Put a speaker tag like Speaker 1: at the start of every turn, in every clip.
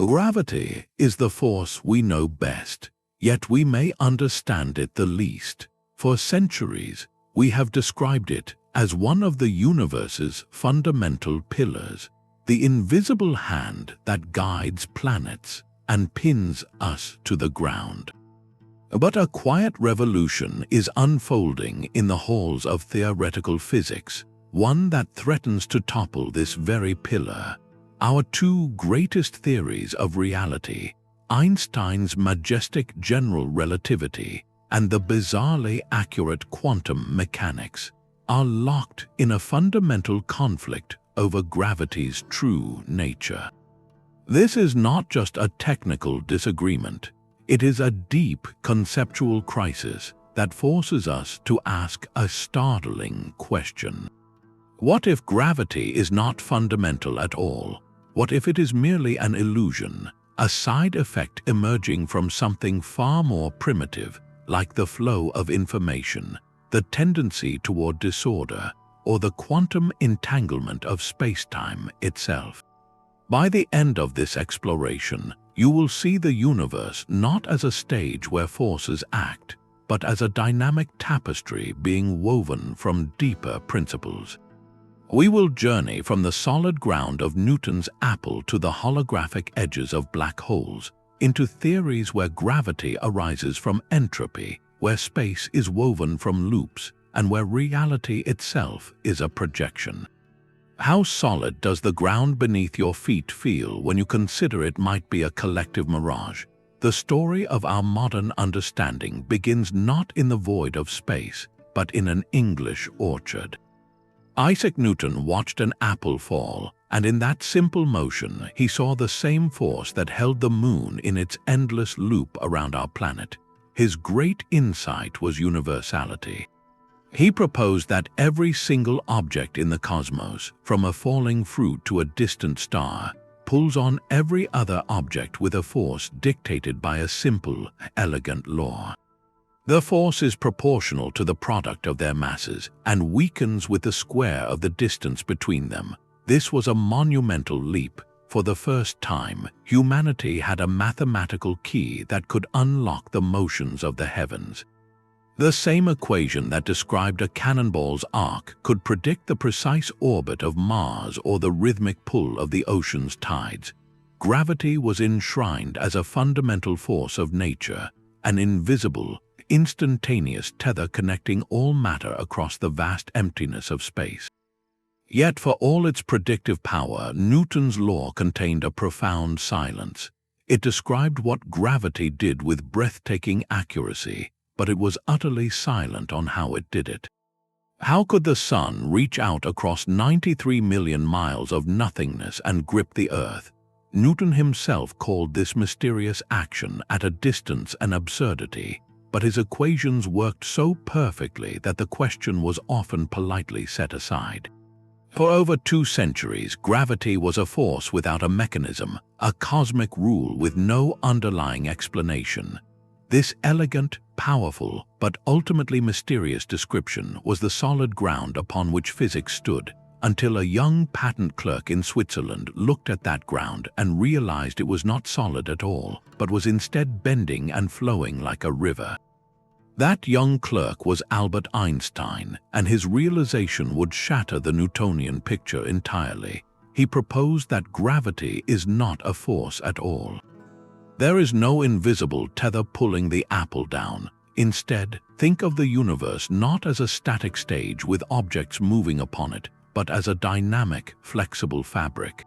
Speaker 1: Gravity is the force we know best, yet we may understand it the least. For centuries, we have described it as one of the universe's fundamental pillars, the invisible hand that guides planets and pins us to the ground. But a quiet revolution is unfolding in the halls of theoretical physics, one that threatens to topple this very pillar. Our two greatest theories of reality, Einstein's majestic general relativity and the bizarrely accurate quantum mechanics, are locked in a fundamental conflict over gravity's true nature. This is not just a technical disagreement. It is a deep conceptual crisis that forces us to ask a startling question. What if gravity is not fundamental at all? What if it is merely an illusion, a side effect emerging from something far more primitive, like the flow of information, the tendency toward disorder, or the quantum entanglement of spacetime itself? By the end of this exploration, you will see the universe not as a stage where forces act, but as a dynamic tapestry being woven from deeper principles. We will journey from the solid ground of Newton's apple to the holographic edges of black holes, into theories where gravity arises from entropy, where space is woven from loops, and where reality itself is a projection. How solid does the ground beneath your feet feel when you consider it might be a collective mirage? The story of our modern understanding begins not in the void of space, but in an English orchard. Isaac Newton watched an apple fall, and in that simple motion he saw the same force that held the moon in its endless loop around our planet. His great insight was universality. He proposed that every single object in the cosmos, from a falling fruit to a distant star, pulls on every other object with a force dictated by a simple, elegant law. The force is proportional to the product of their masses and weakens with the square of the distance between them. This was a monumental leap. For the first time, humanity had a mathematical key that could unlock the motions of the heavens. The same equation that described a cannonball's arc could predict the precise orbit of Mars or the rhythmic pull of the ocean's tides. Gravity was enshrined as a fundamental force of nature, an invisible, instantaneous tether connecting all matter across the vast emptiness of space. Yet for all its predictive power, Newton's law contained a profound silence. It described what gravity did with breathtaking accuracy, but it was utterly silent on how it did it. How could the sun reach out across 93 million miles of nothingness and grip the Earth? Newton himself called this mysterious action at a distance an absurdity, but his equations worked so perfectly that the question was often politely set aside. For over 2 centuries, gravity was a force without a mechanism, a cosmic rule with no underlying explanation. This elegant, powerful, but ultimately mysterious description was the solid ground upon which physics stood, until a young patent clerk in Switzerland looked at that ground and realized it was not solid at all, but was instead bending and flowing like a river. That young clerk was Albert Einstein, and his realization would shatter the Newtonian picture entirely. He proposed that gravity is not a force at all. There is no invisible tether pulling the apple down. Instead, think of the universe not as a static stage with objects moving upon it, but as a dynamic, flexible fabric.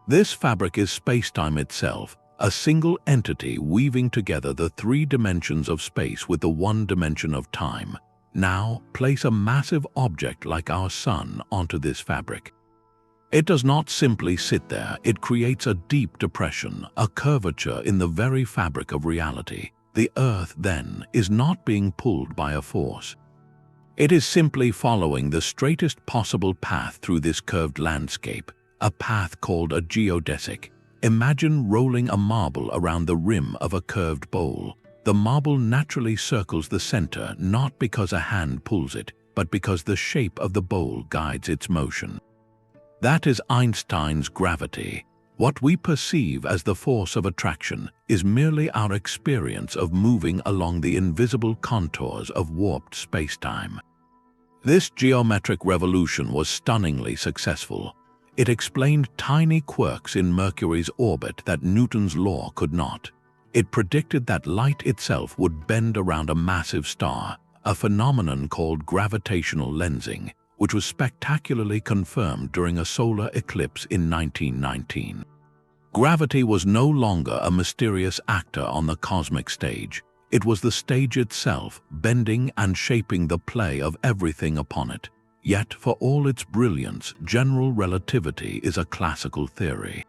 Speaker 1: This fabric is spacetime itself, a single entity weaving together the 3 dimensions of space with the 1 dimension of time. Now, place a massive object like our sun onto this fabric. It does not simply sit there, it creates a deep depression, a curvature in the very fabric of reality. The Earth, then, is not being pulled by a force. It is simply following the straightest possible path through this curved landscape, a path called a geodesic. Imagine rolling a marble around the rim of a curved bowl. The marble naturally circles the center not because a hand pulls it, but because the shape of the bowl guides its motion. That is Einstein's gravity. What we perceive as the force of attraction is merely our experience of moving along the invisible contours of warped spacetime. This geometric revolution was stunningly successful. It explained tiny quirks in Mercury's orbit that Newton's law could not. It predicted that light itself would bend around a massive star, a phenomenon called gravitational lensing, which was spectacularly confirmed during a solar eclipse in 1919. Gravity was no longer a mysterious actor on the cosmic stage. It was the stage itself, bending and shaping the play of everything upon it. Yet, for all its brilliance, general relativity is a classical theory.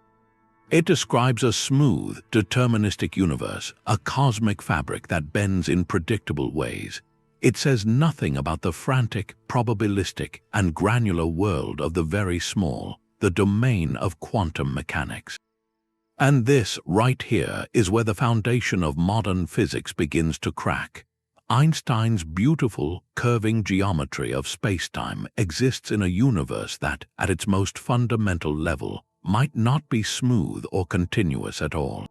Speaker 1: It describes a smooth, deterministic universe, a cosmic fabric that bends in predictable ways. It says nothing about the frantic, probabilistic, and granular world of the very small, the domain of quantum mechanics. And this, right here, is where the foundation of modern physics begins to crack. Einstein's beautiful, curving geometry of spacetime exists in a universe that, at its most fundamental level, might not be smooth or continuous at all.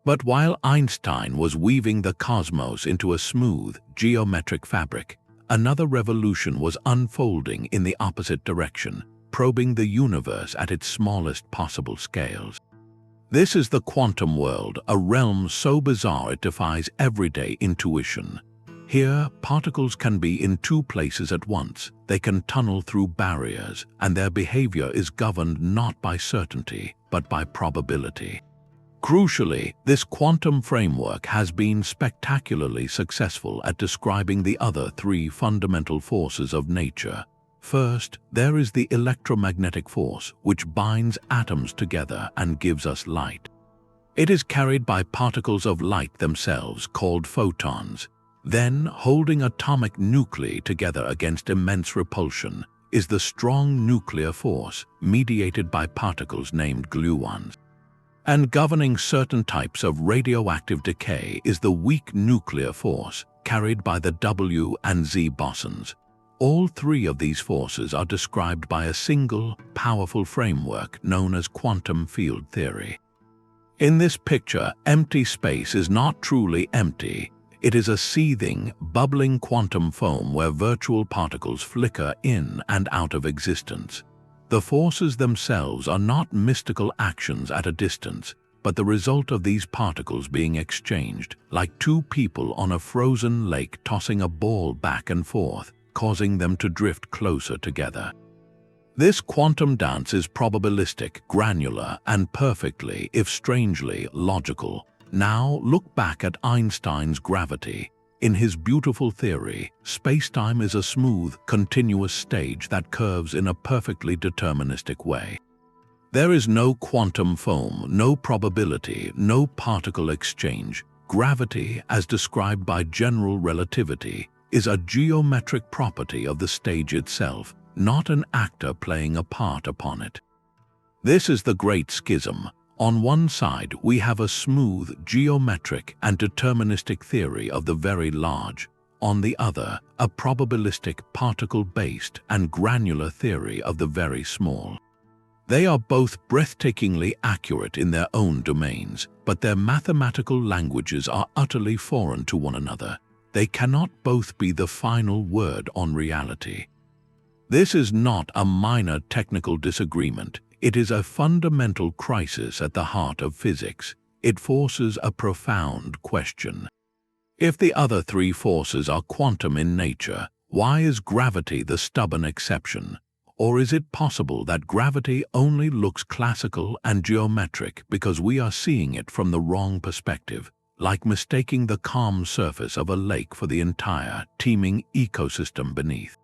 Speaker 1: But while Einstein was weaving the cosmos into a smooth, geometric fabric, another revolution was unfolding in the opposite direction, probing the universe at its smallest possible scales. This is the quantum world, a realm so bizarre it defies everyday intuition. Here, particles can be in two places at once. They can tunnel through barriers, and their behavior is governed not by certainty, but by probability. Crucially, this quantum framework has been spectacularly successful at describing the other three fundamental forces of nature. First, there is the electromagnetic force, which binds atoms together and gives us light. It is carried by particles of light themselves, called photons. Then, holding atomic nuclei together against immense repulsion, is the strong nuclear force, mediated by particles named gluons. And governing certain types of radioactive decay is the weak nuclear force, carried by the W and Z bosons. All three of these forces are described by a single, powerful framework known as quantum field theory. In this picture, empty space is not truly empty. It is a seething, bubbling quantum foam where virtual particles flicker in and out of existence. The forces themselves are not mystical actions at a distance, but the result of these particles being exchanged, like two people on a frozen lake tossing a ball back and forth, causing them to drift closer together. This quantum dance is probabilistic, granular, and perfectly, if strangely, logical. Now look back at Einstein's gravity. In his beautiful theory, spacetime is a smooth, continuous stage that curves in a perfectly deterministic way. There is no quantum foam, no probability, no particle exchange. Gravity, as described by general relativity, is a geometric property of the stage itself, not an actor playing a part upon it. This is the great schism. On one side, we have a smooth, geometric, and deterministic theory of the very large. On the other, a probabilistic, particle-based, and granular theory of the very small. They are both breathtakingly accurate in their own domains, but their mathematical languages are utterly foreign to one another. They cannot both be the final word on reality. This is not a minor technical disagreement. It is a fundamental crisis at the heart of physics. It forces a profound question. If the other three forces are quantum in nature, why is gravity the stubborn exception? Or is it possible that gravity only looks classical and geometric because we are seeing it from the wrong perspective, like mistaking the calm surface of a lake for the entire, teeming ecosystem beneath?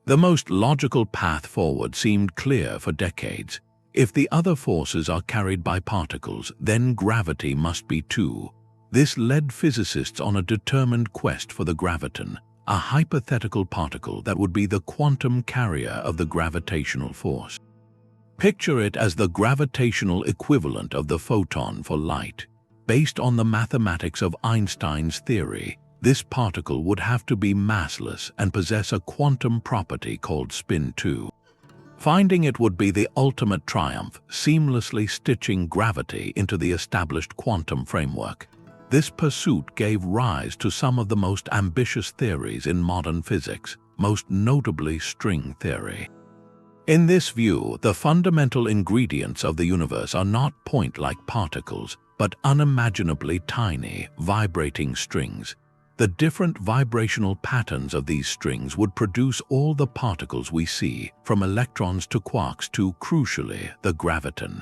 Speaker 1: The most logical path forward seemed clear for decades. If the other forces are carried by particles, then gravity must be too. This led physicists on a determined quest for the graviton, a hypothetical particle that would be the quantum carrier of the gravitational force. Picture it as the gravitational equivalent of the photon for light. Based on the mathematics of Einstein's theory, this particle would have to be massless and possess a quantum property called spin 2. Finding it would be the ultimate triumph, seamlessly stitching gravity into the established quantum framework. This pursuit gave rise to some of the most ambitious theories in modern physics, most notably string theory. In this view, the fundamental ingredients of the universe are not point-like particles, but unimaginably tiny, vibrating strings. The different vibrational patterns of these strings would produce all the particles we see, from electrons to quarks to, crucially, the graviton.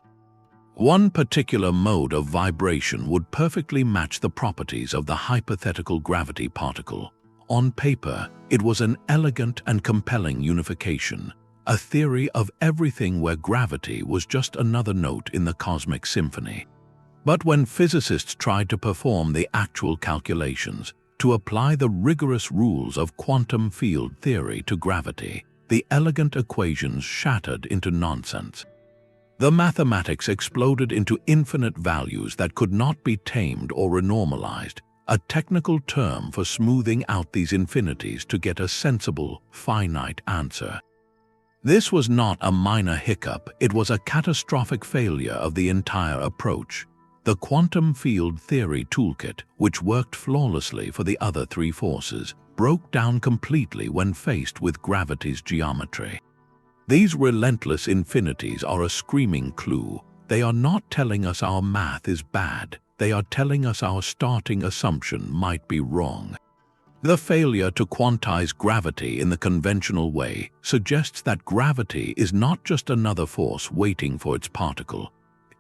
Speaker 1: One particular mode of vibration would perfectly match the properties of the hypothetical gravity particle. On paper, it was an elegant and compelling unification, a theory of everything where gravity was just another note in the cosmic symphony. But when physicists tried to perform the actual calculations, to apply the rigorous rules of quantum field theory to gravity, the elegant equations shattered into nonsense. The mathematics exploded into infinite values that could not be tamed or renormalized, a technical term for smoothing out these infinities to get a sensible, finite answer. This was not a minor hiccup, it was a catastrophic failure of the entire approach. The quantum field theory toolkit, which worked flawlessly for the other three forces, broke down completely when faced with gravity's geometry. These relentless infinities are a screaming clue. They are not telling us our math is bad, they are telling us our starting assumption might be wrong. The failure to quantize gravity in the conventional way suggests that gravity is not just another force waiting for its particle.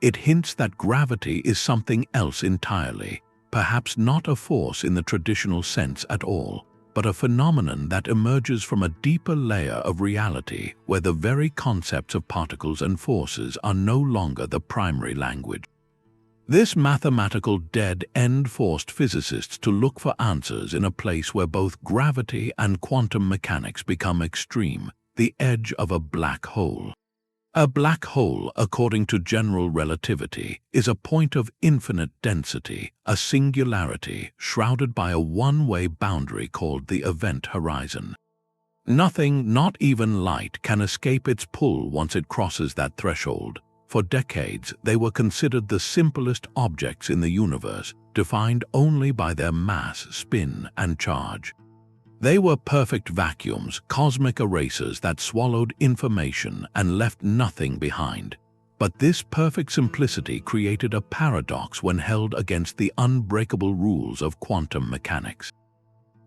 Speaker 1: It hints that gravity is something else entirely, perhaps not a force in the traditional sense at all, but a phenomenon that emerges from a deeper layer of reality where the very concepts of particles and forces are no longer the primary language. This mathematical dead end forced physicists to look for answers in a place where both gravity and quantum mechanics become extreme, the edge of a black hole. A black hole, according to general relativity, is a point of infinite density, a singularity shrouded by a one-way boundary called the event horizon. Nothing, not even light, can escape its pull once it crosses that threshold. For decades, they were considered the simplest objects in the universe, defined only by their mass, spin, and charge. They were perfect vacuums, cosmic erasers that swallowed information and left nothing behind. But this perfect simplicity created a paradox when held against the unbreakable rules of quantum mechanics.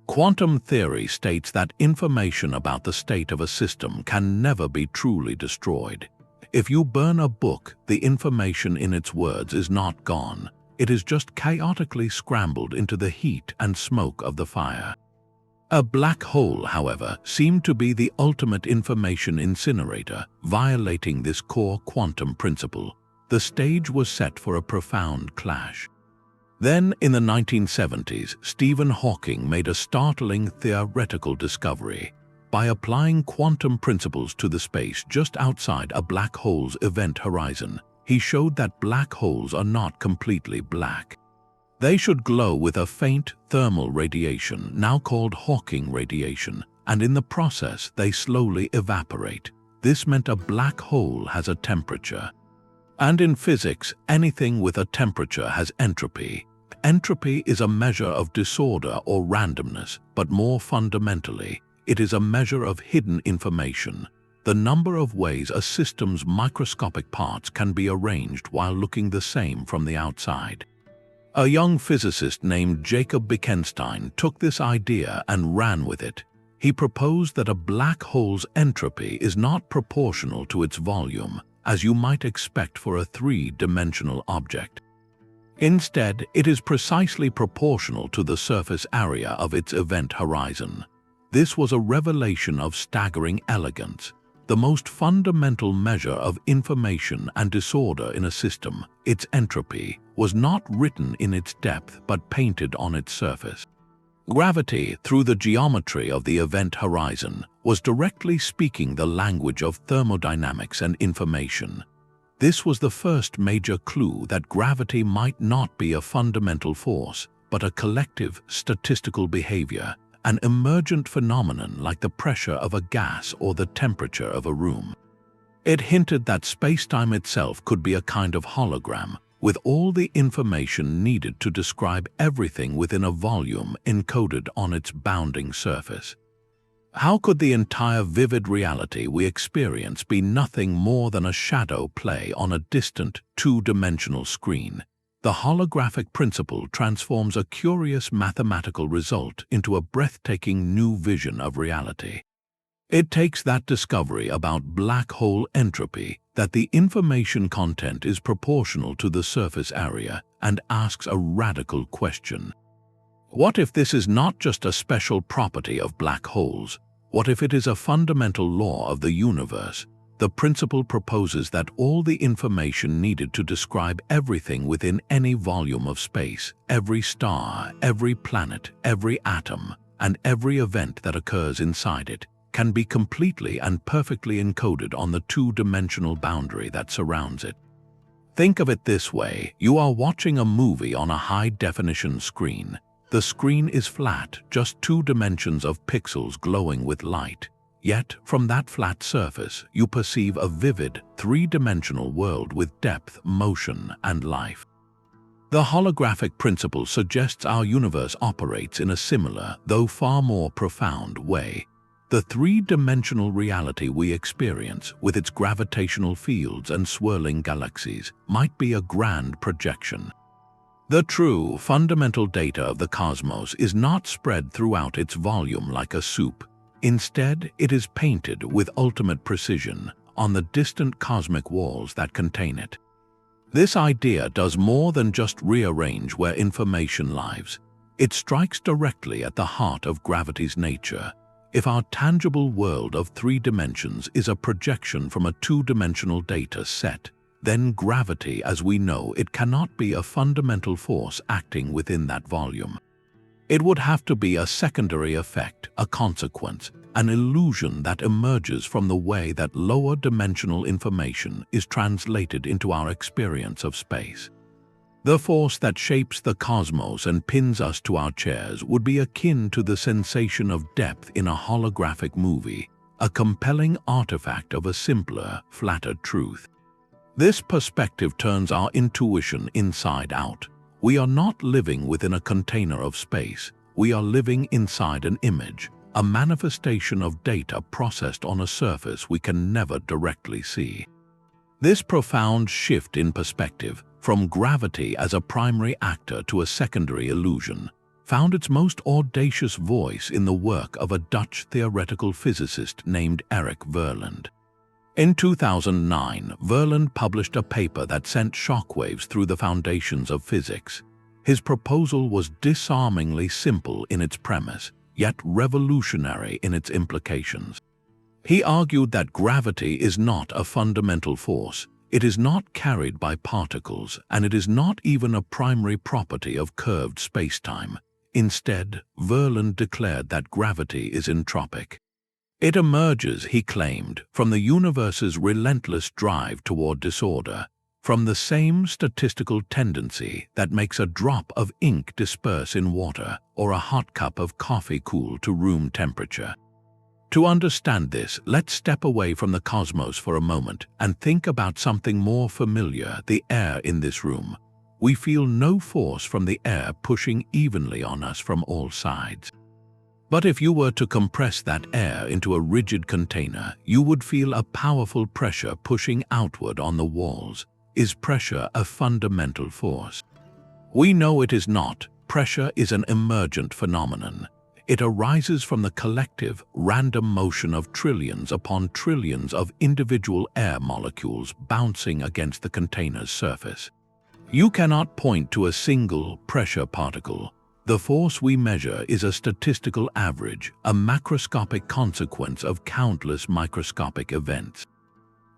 Speaker 1: Quantum theory states that information about the state of a system can never be truly destroyed. If you burn a book, the information in its words is not gone. It is just chaotically scrambled into the heat and smoke of the fire. A black hole, however, seemed to be the ultimate information incinerator, violating this core quantum principle. The stage was set for a profound clash. Then, in the 1970s, Stephen Hawking made a startling theoretical discovery. By applying quantum principles to the space just outside a black hole's event horizon, he showed that black holes are not completely black. They should glow with a faint thermal radiation, now called Hawking radiation, and in the process they slowly evaporate. This meant a black hole has a temperature. And in physics, anything with a temperature has entropy. Entropy is a measure of disorder or randomness, but more fundamentally, it is a measure of hidden information, the number of ways a system's microscopic parts can be arranged while looking the same from the outside. A young physicist named Jacob Bekenstein took this idea and ran with it. He proposed that a black hole's entropy is not proportional to its volume, as you might expect for a three-dimensional object. Instead, it is precisely proportional to the surface area of its event horizon. This was a revelation of staggering elegance. The most fundamental measure of information and disorder in a system, its entropy, was not written in its depth but painted on its surface. Gravity, through the geometry of the event horizon, was directly speaking the language of thermodynamics and information. This was the first major clue that gravity might not be a fundamental force, but a collective, statistical behavior, an emergent phenomenon like the pressure of a gas or the temperature of a room. It hinted that spacetime itself could be a kind of hologram, with all the information needed to describe everything within a volume encoded on its bounding surface. How could the entire vivid reality we experience be nothing more than a shadow play on a distant, two-dimensional screen? The holographic principle transforms a curious mathematical result into a breathtaking new vision of reality. It takes that discovery about black hole entropy, that the information content is proportional to the surface area, and asks a radical question. What if this is not just a special property of black holes? What if it is a fundamental law of the universe? The principle proposes that all the information needed to describe everything within any volume of space, every star, every planet, every atom, and every event that occurs inside it, can be completely and perfectly encoded on the two-dimensional boundary that surrounds it. Think of it this way: you are watching a movie on a high-definition screen. The screen is flat, just 2 dimensions of pixels glowing with light. Yet, from that flat surface, you perceive a vivid, 3-dimensional world with depth, motion, and life. The holographic principle suggests our universe operates in a similar, though far more profound, way. The 3-dimensional reality we experience, with its gravitational fields and swirling galaxies, might be a grand projection. The true, fundamental data of the cosmos is not spread throughout its volume like a soup. Instead, it is painted with ultimate precision on the distant cosmic walls that contain it. This idea does more than just rearrange where information lives. It strikes directly at the heart of gravity's nature. If our tangible world of 3 dimensions is a projection from a 2-dimensional data set, then gravity as we know it cannot be a fundamental force acting within that volume. It would have to be a secondary effect, a consequence, an illusion that emerges from the way that lower dimensional information is translated into our experience of space. The force that shapes the cosmos and pins us to our chairs would be akin to the sensation of depth in a holographic movie, a compelling artifact of a simpler, flatter truth. This perspective turns our intuition inside out. We are not living within a container of space. We are living inside an image, a manifestation of data processed on a surface we can never directly see. This profound shift in perspective, from gravity as a primary actor to a secondary illusion, found its most audacious voice in the work of a Dutch theoretical physicist named Erik Verlinde. In 2009, Verlinde published a paper that sent shockwaves through the foundations of physics. His proposal was disarmingly simple in its premise, yet revolutionary in its implications. He argued that gravity is not a fundamental force, it is not carried by particles, and it is not even a primary property of curved spacetime. Instead, Verlinde declared that gravity is entropic. It emerges, he claimed, from the universe's relentless drive toward disorder, from the same statistical tendency that makes a drop of ink disperse in water or a hot cup of coffee cool to room temperature. To understand this, let's step away from the cosmos for a moment and think about something more familiar: the air in this room. We feel no force from the air pushing evenly on us from all sides. But if you were to compress that air into a rigid container, you would feel a powerful pressure pushing outward on the walls. Is pressure a fundamental force? We know it is not. Pressure is an emergent phenomenon. It arises from the collective, random motion of trillions upon trillions of individual air molecules bouncing against the container's surface. You cannot point to a single pressure particle. The force we measure is a statistical average, a macroscopic consequence of countless microscopic events.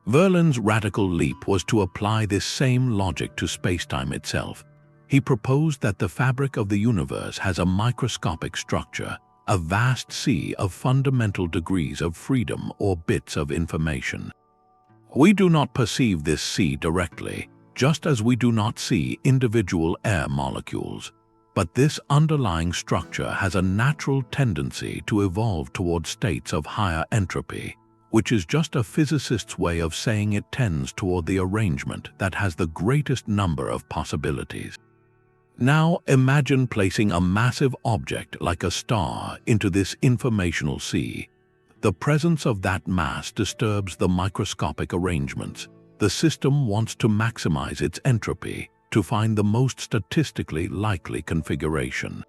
Speaker 1: Verlinde's radical leap was to apply this same logic to spacetime itself. He proposed that the fabric of the universe has a microscopic structure, a vast sea of fundamental degrees of freedom or bits of information. We do not perceive this sea directly, just as we do not see individual air molecules. But this underlying structure has a natural tendency to evolve toward states of higher entropy. which is just a physicist's way of saying it tends toward the arrangement that has the greatest number of possibilities. Now imagine placing a massive object like a star into this informational sea. The presence of that mass disturbs the microscopic arrangements. The system wants to maximize its entropy to find the most statistically likely configuration.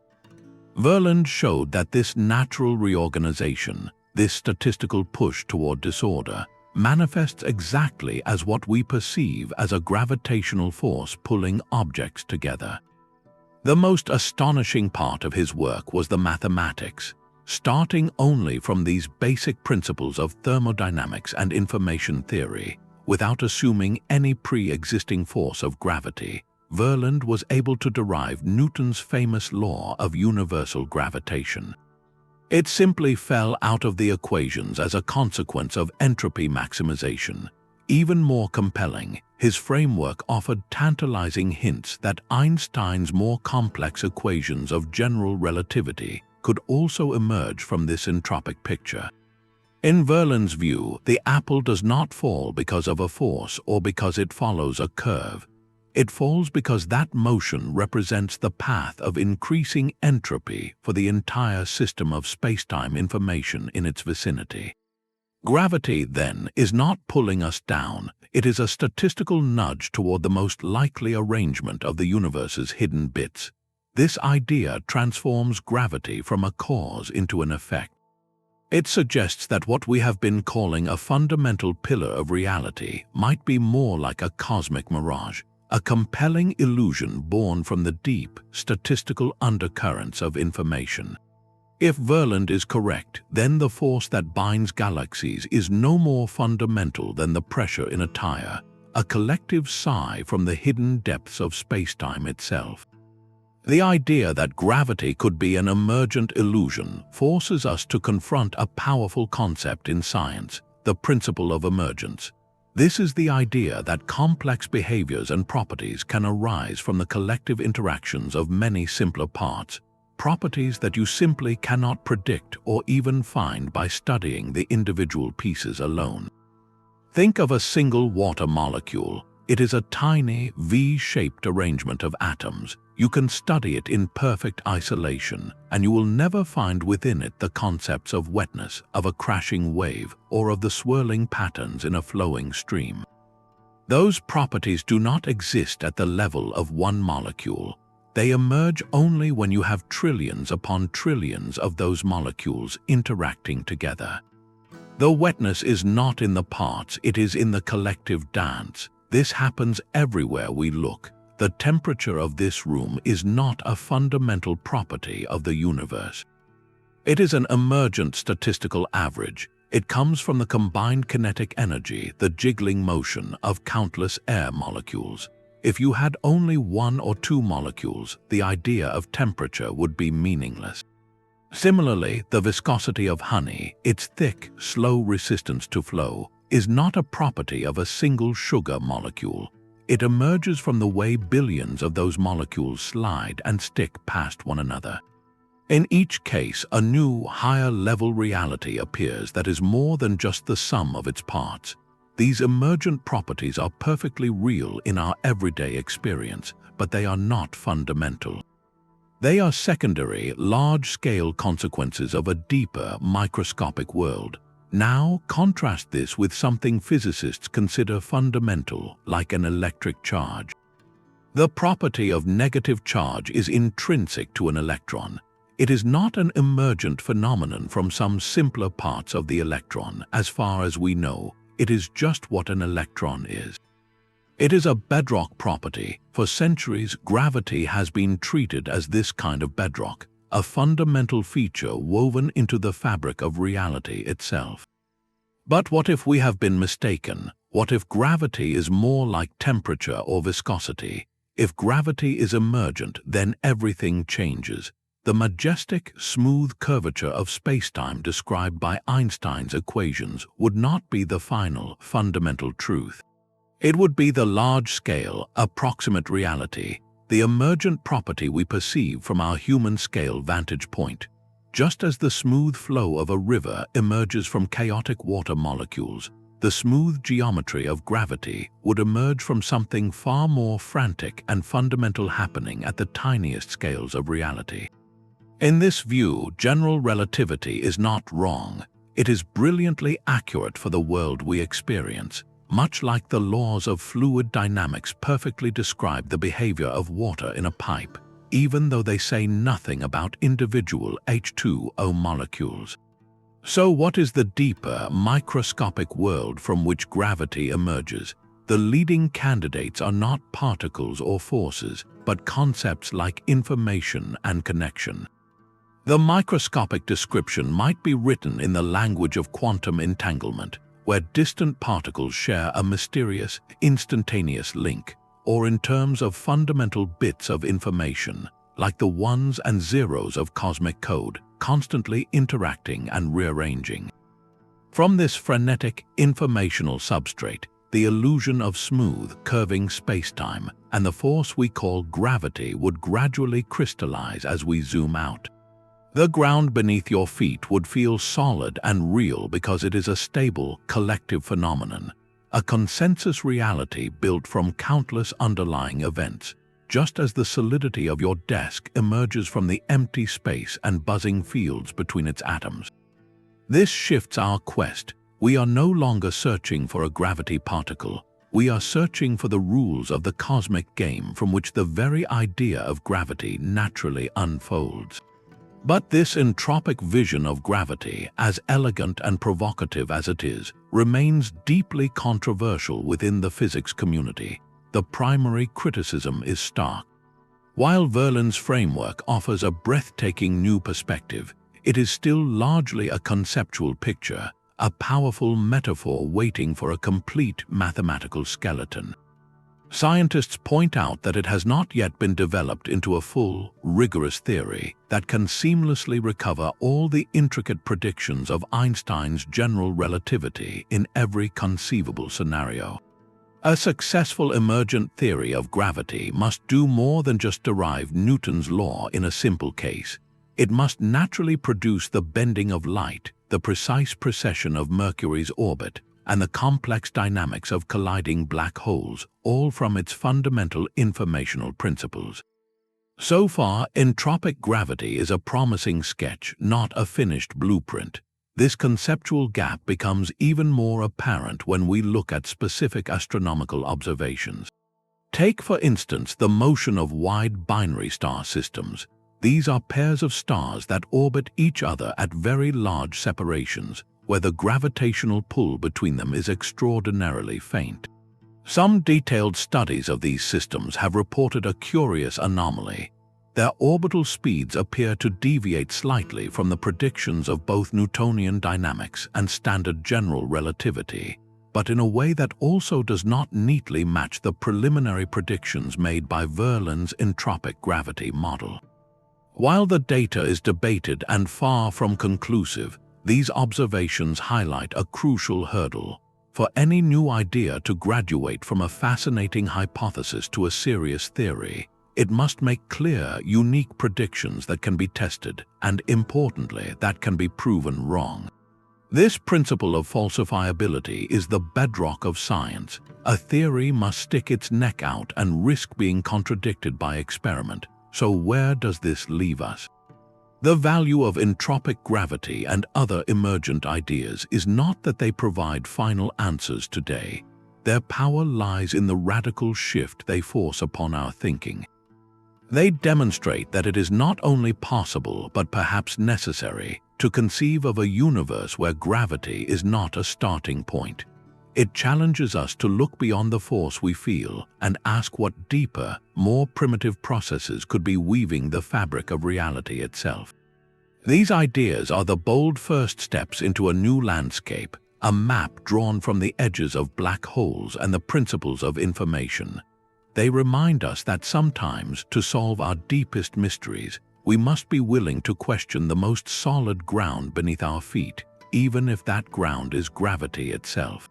Speaker 1: Verlinde showed that this natural reorganization, this statistical push toward disorder, manifests exactly as what we perceive as a gravitational force pulling objects together. The most astonishing part of his work was the mathematics. Starting only from these basic principles of thermodynamics and information theory, without assuming any pre-existing force of gravity, Verlinde was able to derive Newton's famous law of universal gravitation. It simply fell out of the equations as a consequence of entropy maximization. Even more compelling, his framework offered tantalizing hints that Einstein's more complex equations of general relativity could also emerge from this entropic picture. In Verlinde's view, the apple does not fall because of a force or because it follows a curve. It falls because that motion represents the path of increasing entropy for the entire system of spacetime information in its vicinity. Gravity, then, is not pulling us down. It is a statistical nudge toward the most likely arrangement of the universe's hidden bits. This idea transforms gravity from a cause into an effect. It suggests that what we have been calling a fundamental pillar of reality might be more like a cosmic mirage, a compelling illusion born from the deep, statistical undercurrents of information. If Verlinde is correct, then the force that binds galaxies is no more fundamental than the pressure in a tire, a collective sigh from the hidden depths of spacetime itself. The idea that gravity could be an emergent illusion forces us to confront a powerful concept in science, the principle of emergence. This is the idea that complex behaviors and properties can arise from the collective interactions of many simpler parts, properties that you simply cannot predict or even find by studying the individual pieces alone. Think of a single water molecule. It is a tiny, V-shaped arrangement of atoms. You can study it in perfect isolation, and you will never find within it the concepts of wetness, of a crashing wave, or of the swirling patterns in a flowing stream. Those properties do not exist at the level of one molecule. They emerge only when you have trillions upon trillions of those molecules interacting together. The wetness is not in the parts, it is in the collective dance. This happens everywhere we look. The temperature of this room is not a fundamental property of the universe. It is an emergent statistical average. It comes from the combined kinetic energy, the jiggling motion of countless air molecules. If you had only one or two molecules, the idea of temperature would be meaningless. Similarly, the viscosity of honey, its thick, slow resistance to flow, is not a property of a single sugar molecule. It emerges from the way billions of those molecules slide and stick past one another. In each case, a new, higher-level reality appears that is more than just the sum of its parts. These emergent properties are perfectly real in our everyday experience, but they are not fundamental. They are secondary, large-scale consequences of a deeper, microscopic world. Now, contrast this with something physicists consider fundamental, like an electric charge. The property of negative charge is intrinsic to an electron. It is not an emergent phenomenon from some simpler parts of the electron. As far as we know, it is just what an electron is. It is a bedrock property. For centuries, gravity has been treated as this kind of bedrock, a fundamental feature woven into the fabric of reality itself. But what if we have been mistaken? What if gravity is more like temperature or viscosity? If gravity is emergent, then everything changes. The majestic, smooth curvature of spacetime described by Einstein's equations would not be the final, fundamental truth. It would be the large-scale, approximate reality, the emergent property we perceive from our human-scale vantage point. Just as the smooth flow of a river emerges from chaotic water molecules, the smooth geometry of gravity would emerge from something far more frantic and fundamental happening at the tiniest scales of reality. In this view, general relativity is not wrong. It is brilliantly accurate for the world we experience, much like the laws of fluid dynamics perfectly describe the behavior of water in a pipe, even though they say nothing about individual H2O molecules. So what is the deeper, microscopic world from which gravity emerges? The leading candidates are not particles or forces, but concepts like information and connection. The microscopic description might be written in the language of quantum entanglement, where distant particles share a mysterious, instantaneous link, or in terms of fundamental bits of information, like the ones and zeros of cosmic code, constantly interacting and rearranging. From this frenetic, informational substrate, the illusion of smooth, curving spacetime and the force we call gravity would gradually crystallize as we zoom out. The ground beneath your feet would feel solid and real because it is a stable, collective phenomenon, a consensus reality built from countless underlying events, just as the solidity of your desk emerges from the empty space and buzzing fields between its atoms. This shifts our quest. We are no longer searching for a gravity particle. We are searching for the rules of the cosmic game from which the very idea of gravity naturally unfolds. But this entropic vision of gravity, as elegant and provocative as it is, remains deeply controversial within the physics community. The primary criticism is stark. While Verlinde's framework offers a breathtaking new perspective, it is still largely a conceptual picture, a powerful metaphor waiting for a complete mathematical skeleton. Scientists point out that it has not yet been developed into a full, rigorous theory that can seamlessly recover all the intricate predictions of Einstein's general relativity in every conceivable scenario. A successful emergent theory of gravity must do more than just derive Newton's law in a simple case. It must naturally produce the bending of light, the precise precession of Mercury's orbit, and the complex dynamics of colliding black holes, all from its fundamental informational principles. So far, entropic gravity is a promising sketch, not a finished blueprint. This conceptual gap becomes even more apparent when we look at specific astronomical observations. Take, for instance, the motion of wide binary star systems. These are pairs of stars that orbit each other at very large separations, where the gravitational pull between them is extraordinarily faint. Some detailed studies of these systems have reported a curious anomaly. Their orbital speeds appear to deviate slightly from the predictions of both Newtonian dynamics and standard general relativity, but in a way that also does not neatly match the preliminary predictions made by Verlinde's entropic gravity model. While the data is debated and far from conclusive, these observations highlight a crucial hurdle. For any new idea to graduate from a fascinating hypothesis to a serious theory, it must make clear, unique predictions that can be tested, and importantly, that can be proven wrong. This principle of falsifiability is the bedrock of science. A theory must stick its neck out and risk being contradicted by experiment. So where does this leave us? The value of entropic gravity and other emergent ideas is not that they provide final answers today. Their power lies in the radical shift they force upon our thinking. They demonstrate that it is not only possible, but perhaps necessary, to conceive of a universe where gravity is not a starting point. It challenges us to look beyond the force we feel and ask what deeper, more primitive processes could be weaving the fabric of reality itself. These ideas are the bold first steps into a new landscape, a map drawn from the edges of black holes and the principles of information. They remind us that sometimes, to solve our deepest mysteries, we must be willing to question the most solid ground beneath our feet, even if that ground is gravity itself.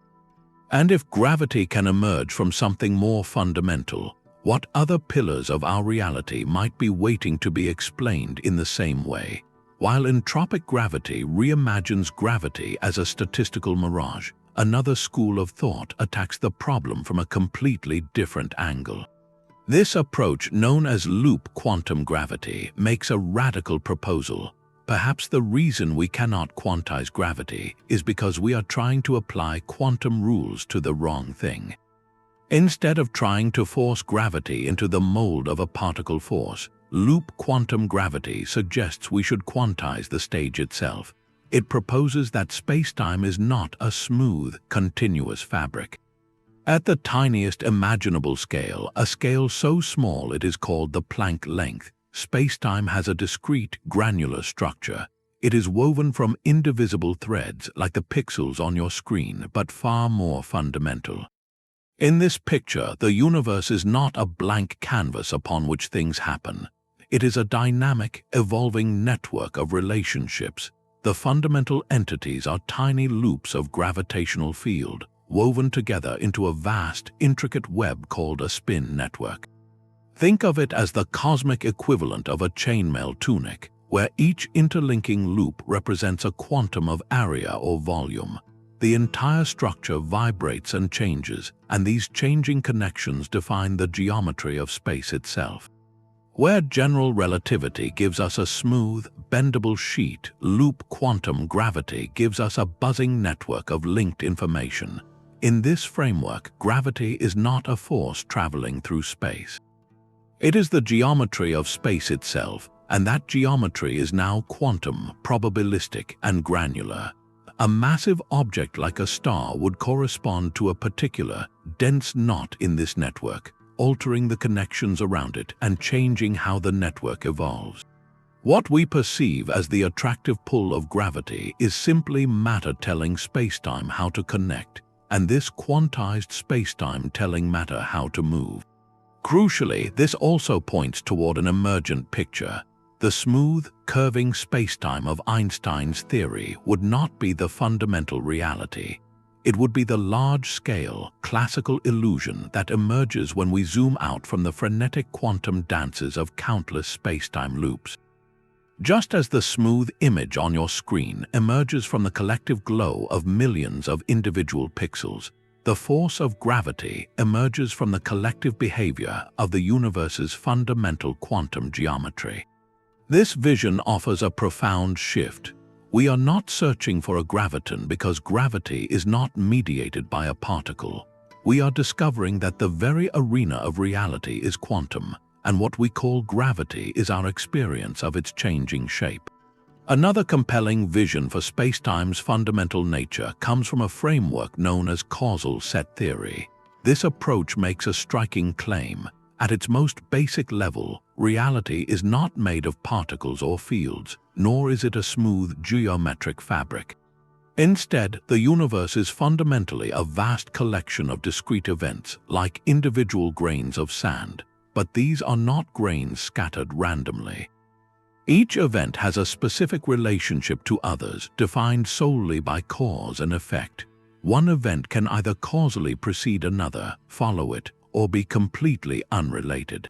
Speaker 1: And if gravity can emerge from something more fundamental, what other pillars of our reality might be waiting to be explained in the same way? While entropic gravity reimagines gravity as a statistical mirage, another school of thought attacks the problem from a completely different angle. This approach, known as loop quantum gravity, makes a radical proposal. Perhaps the reason we cannot quantize gravity is because we are trying to apply quantum rules to the wrong thing. Instead of trying to force gravity into the mold of a particle force, loop quantum gravity suggests we should quantize the stage itself. It proposes that spacetime is not a smooth, continuous fabric. At the tiniest imaginable scale, a scale so small it is called the Planck length, spacetime has a discrete, granular structure. It is woven from indivisible threads like the pixels on your screen, but far more fundamental. In this picture, the universe is not a blank canvas upon which things happen. It is a dynamic, evolving network of relationships. The fundamental entities are tiny loops of gravitational field, woven together into a vast, intricate web called a spin network. Think of it as the cosmic equivalent of a chainmail tunic, where each interlinking loop represents a quantum of area or volume. The entire structure vibrates and changes, and these changing connections define the geometry of space itself. Where general relativity gives us a smooth, bendable sheet, loop quantum gravity gives us a buzzing network of linked information. In this framework, gravity is not a force traveling through space. It is the geometry of space itself, and that geometry is now quantum, probabilistic, and granular. A massive object like a star would correspond to a particular, dense knot in this network, altering the connections around it and changing how the network evolves. What we perceive as the attractive pull of gravity is simply matter telling spacetime how to connect, and this quantized spacetime telling matter how to move. Crucially, this also points toward an emergent picture. The smooth, curving spacetime of Einstein's theory would not be the fundamental reality. It would be the large-scale, classical illusion that emerges when we zoom out from the frenetic quantum dances of countless spacetime loops. Just as the smooth image on your screen emerges from the collective glow of millions of individual pixels, the force of gravity emerges from the collective behavior of the universe's fundamental quantum geometry. This vision offers a profound shift. We are not searching for a graviton because gravity is not mediated by a particle. We are discovering that the very arena of reality is quantum, and what we call gravity is our experience of its changing shape. Another compelling vision for spacetime's fundamental nature comes from a framework known as Causal Set Theory. This approach makes a striking claim. At its most basic level, reality is not made of particles or fields, nor is it a smooth geometric fabric. Instead, the universe is fundamentally a vast collection of discrete events, like individual grains of sand, but these are not grains scattered randomly. Each event has a specific relationship to others, defined solely by cause and effect. One event can either causally precede another, follow it, or be completely unrelated.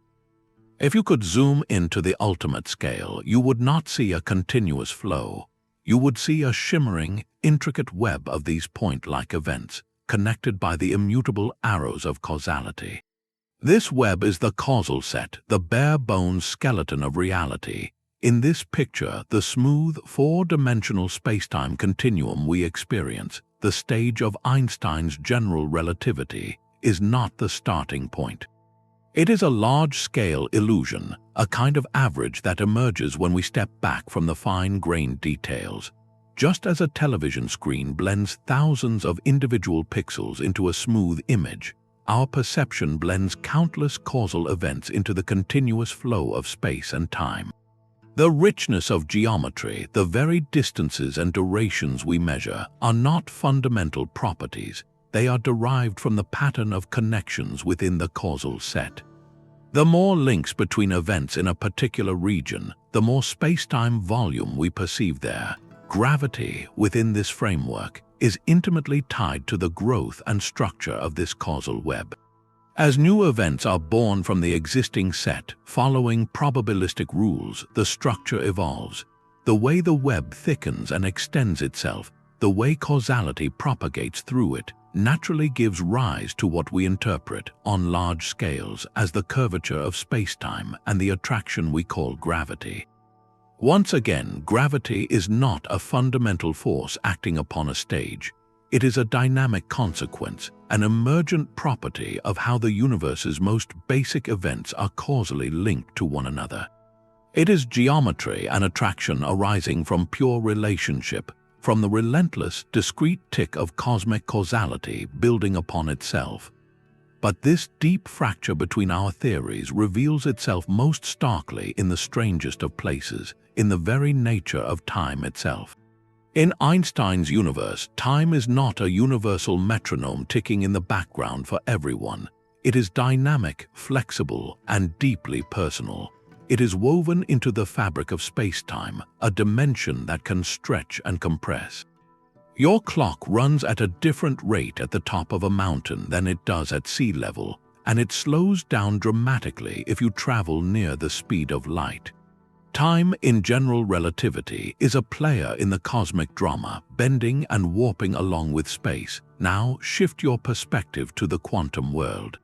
Speaker 1: If you could zoom into the ultimate scale, you would not see a continuous flow. You would see a shimmering, intricate web of these point-like events, connected by the immutable arrows of causality. This web is the causal set, the bare-bones skeleton of reality. In this picture, the smooth, four-dimensional spacetime continuum we experience, the stage of Einstein's general relativity, is not the starting point. It is a large-scale illusion, a kind of average that emerges when we step back from the fine-grained details. Just as a television screen blends thousands of individual pixels into a smooth image, our perception blends countless causal events into the continuous flow of space and time. The richness of geometry, the very distances and durations we measure, are not fundamental properties. They are derived from the pattern of connections within the causal set. The more links between events in a particular region, the more spacetime volume we perceive there. Gravity, within this framework, is intimately tied to the growth and structure of this causal web. As new events are born from the existing set, following probabilistic rules, the structure evolves. The way the web thickens and extends itself, the way causality propagates through it, naturally gives rise to what we interpret on large scales as the curvature of spacetime and the attraction we call gravity. Once again, gravity is not a fundamental force acting upon a stage. It is a dynamic consequence, an emergent property of how the universe's most basic events are causally linked to one another. It is geometry and attraction arising from pure relationship, from the relentless, discrete tick of cosmic causality building upon itself. But this deep fracture between our theories reveals itself most starkly in the strangest of places, in the very nature of time itself. In Einstein's universe, time is not a universal metronome ticking in the background for everyone. It is dynamic, flexible, and deeply personal. It is woven into the fabric of spacetime, a dimension that can stretch and compress. Your clock runs at a different rate at the top of a mountain than it does at sea level, and it slows down dramatically if you travel near the speed of light. Time, in general relativity, is a player in the cosmic drama, bending and warping along with space. Now shift your perspective to the quantum world.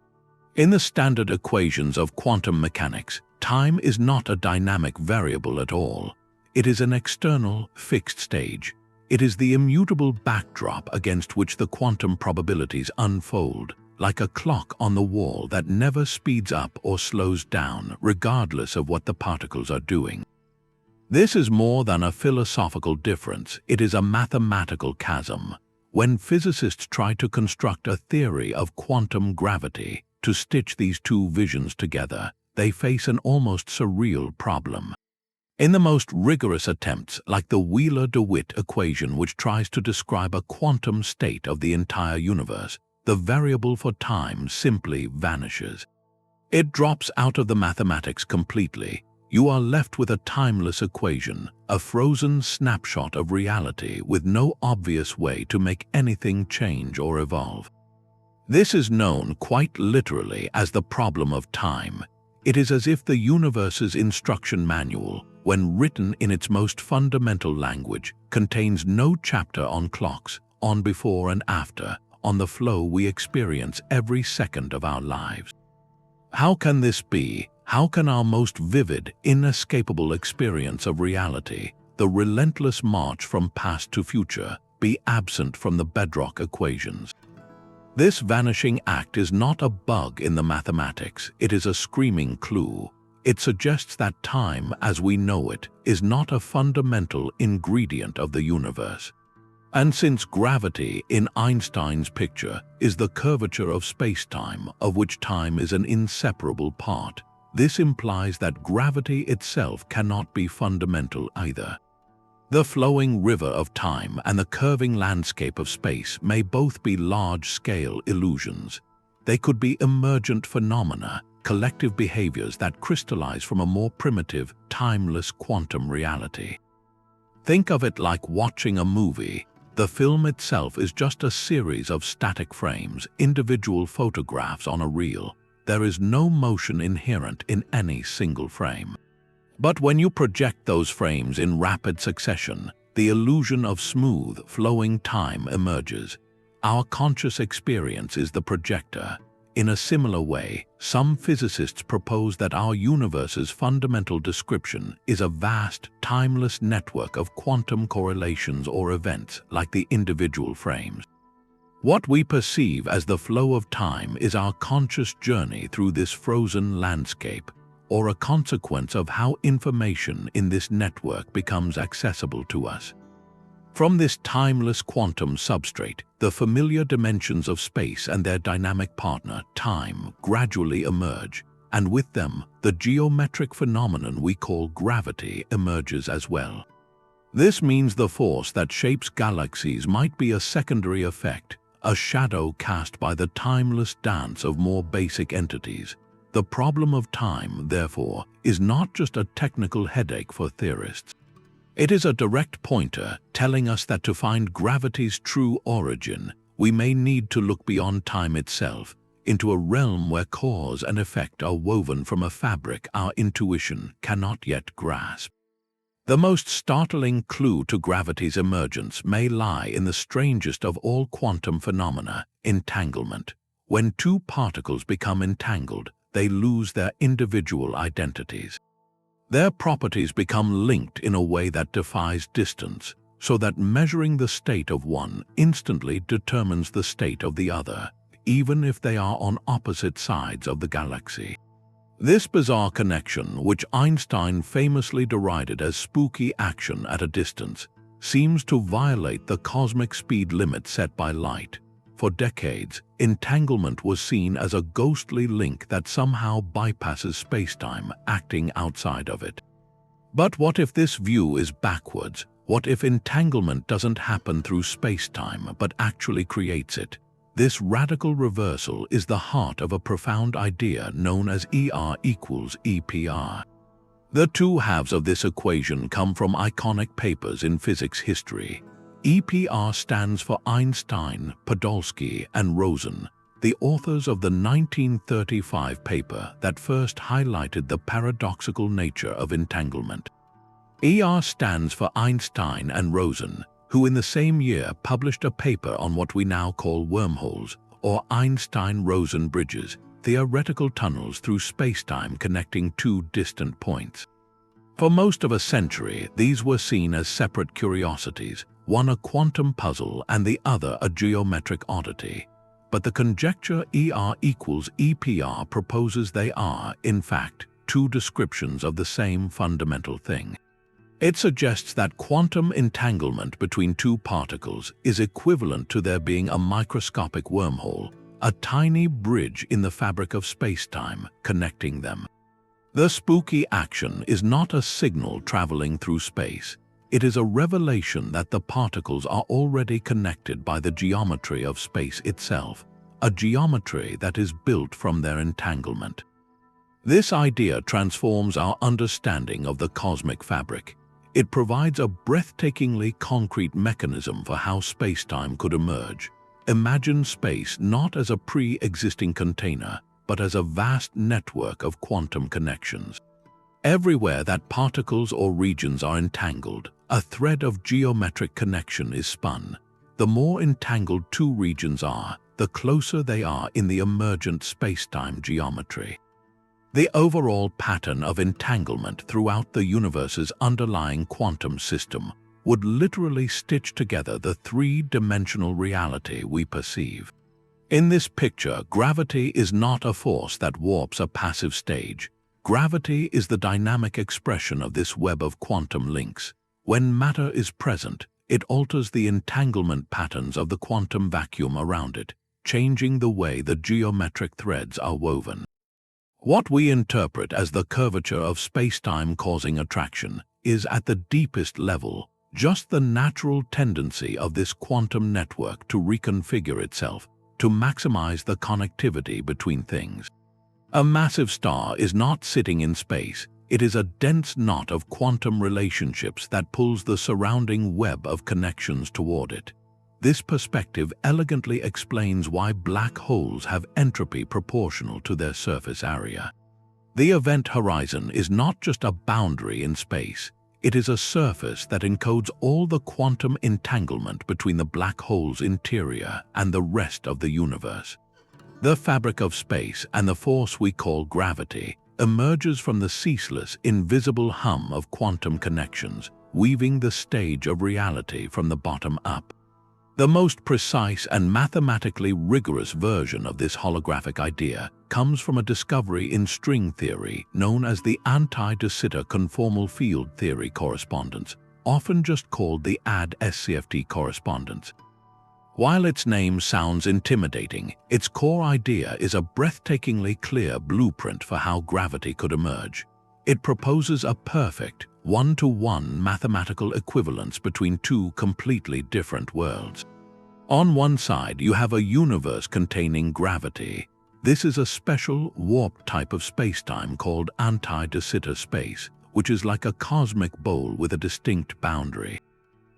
Speaker 1: In the standard equations of quantum mechanics, time is not a dynamic variable at all. It is an external, fixed stage. It is the immutable backdrop against which the quantum probabilities unfold, like a clock on the wall that never speeds up or slows down, regardless of what the particles are doing. This is more than a philosophical difference, it is a mathematical chasm. When physicists try to construct a theory of quantum gravity, to stitch these two visions together, they face an almost surreal problem. In the most rigorous attempts, like the Wheeler-DeWitt equation which tries to describe a quantum state of the entire universe, the variable for time simply vanishes. It drops out of the mathematics completely. You are left with a timeless equation, a frozen snapshot of reality with no obvious way to make anything change or evolve. This is known quite literally as the problem of time. It is as if the universe's instruction manual, when written in its most fundamental language, contains no chapter on clocks, on before and after, on the flow we experience every second of our lives. How can this be? How can our most vivid, inescapable experience of reality, the relentless march from past to future, be absent from the bedrock equations? This vanishing act is not a bug in the mathematics, it is a screaming clue. It suggests that time, as we know it, is not a fundamental ingredient of the universe. And since gravity, in Einstein's picture, is the curvature of spacetime, of which time is an inseparable part, this implies that gravity itself cannot be fundamental either. The flowing river of time and the curving landscape of space may both be large-scale illusions. They could be emergent phenomena, collective behaviors that crystallize from a more primitive, timeless quantum reality. Think of it like watching a movie. The film itself is just a series of static frames, individual photographs on a reel. There is no motion inherent in any single frame. But when you project those frames in rapid succession, the illusion of smooth, flowing time emerges. Our conscious experience is the projector. In a similar way, some physicists propose that our universe's fundamental description is a vast, timeless network of quantum correlations or events like the individual frames. What we perceive as the flow of time is our conscious journey through this frozen landscape, or a consequence of how information in this network becomes accessible to us. From this timeless quantum substrate, the familiar dimensions of space and their dynamic partner, time, gradually emerge, and with them, the geometric phenomenon we call gravity emerges as well. This means the force that shapes galaxies might be a secondary effect, a shadow cast by the timeless dance of more basic entities. The problem of time, therefore, is not just a technical headache for theorists. It is a direct pointer telling us that to find gravity's true origin, we may need to look beyond time itself, into a realm where cause and effect are woven from a fabric our intuition cannot yet grasp. The most startling clue to gravity's emergence may lie in the strangest of all quantum phenomena, entanglement. When two particles become entangled, they lose their individual identities. Their properties become linked in a way that defies distance, so that measuring the state of one instantly determines the state of the other, even if they are on opposite sides of the galaxy. This bizarre connection, which Einstein famously derided as spooky action at a distance, seems to violate the cosmic speed limit set by light. For decades, entanglement was seen as a ghostly link that somehow bypasses spacetime, acting outside of it. But what if this view is backwards? What if entanglement doesn't happen through spacetime but actually creates it? This radical reversal is the heart of a profound idea known as ER equals EPR. The two halves of this equation come from iconic papers in physics history. EPR stands for Einstein, Podolsky, and Rosen, the authors of the 1935 paper that first highlighted the paradoxical nature of entanglement. ER stands for Einstein and Rosen, who in the same year published a paper on what we now call wormholes, or Einstein-Rosen bridges, theoretical tunnels through spacetime connecting two distant points. For most of a century, these were seen as separate curiosities, one a quantum puzzle and the other a geometric oddity. But the conjecture ER equals EPR proposes they are, in fact, two descriptions of the same fundamental thing. It suggests that quantum entanglement between two particles is equivalent to there being a microscopic wormhole, a tiny bridge in the fabric of spacetime connecting them. The spooky action is not a signal traveling through space. It is a revelation that the particles are already connected by the geometry of space itself, a geometry that is built from their entanglement. This idea transforms our understanding of the cosmic fabric. It provides a breathtakingly concrete mechanism for how spacetime could emerge. Imagine space not as a pre-existing container, but as a vast network of quantum connections. Everywhere that particles or regions are entangled, a thread of geometric connection is spun. The more entangled two regions are, the closer they are in the emergent spacetime geometry. The overall pattern of entanglement throughout the universe's underlying quantum system would literally stitch together the three-dimensional reality we perceive. In this picture, gravity is not a force that warps a passive stage. Gravity is the dynamic expression of this web of quantum links. When matter is present, it alters the entanglement patterns of the quantum vacuum around it, changing the way the geometric threads are woven. What we interpret as the curvature of spacetime causing attraction is, at the deepest level, just the natural tendency of this quantum network to reconfigure itself, to maximize the connectivity between things. A massive star is not sitting in space, it is a dense knot of quantum relationships that pulls the surrounding web of connections toward it. This perspective elegantly explains why black holes have entropy proportional to their surface area. The event horizon is not just a boundary in space, it is a surface that encodes all the quantum entanglement between the black hole's interior and the rest of the universe. The fabric of space and the force we call gravity emerges from the ceaseless, invisible hum of quantum connections, weaving the stage of reality from the bottom up. The most precise and mathematically rigorous version of this holographic idea comes from a discovery in string theory known as the anti-de Sitter conformal field theory correspondence, often just called the AD-SCFT correspondence. While its name sounds intimidating, its core idea is a breathtakingly clear blueprint for how gravity could emerge. It proposes a perfect, one-to-one mathematical equivalence between two completely different worlds. On one side, you have a universe containing gravity. This is a special, warped type of spacetime called anti-de Sitter space, which is like a cosmic bowl with a distinct boundary.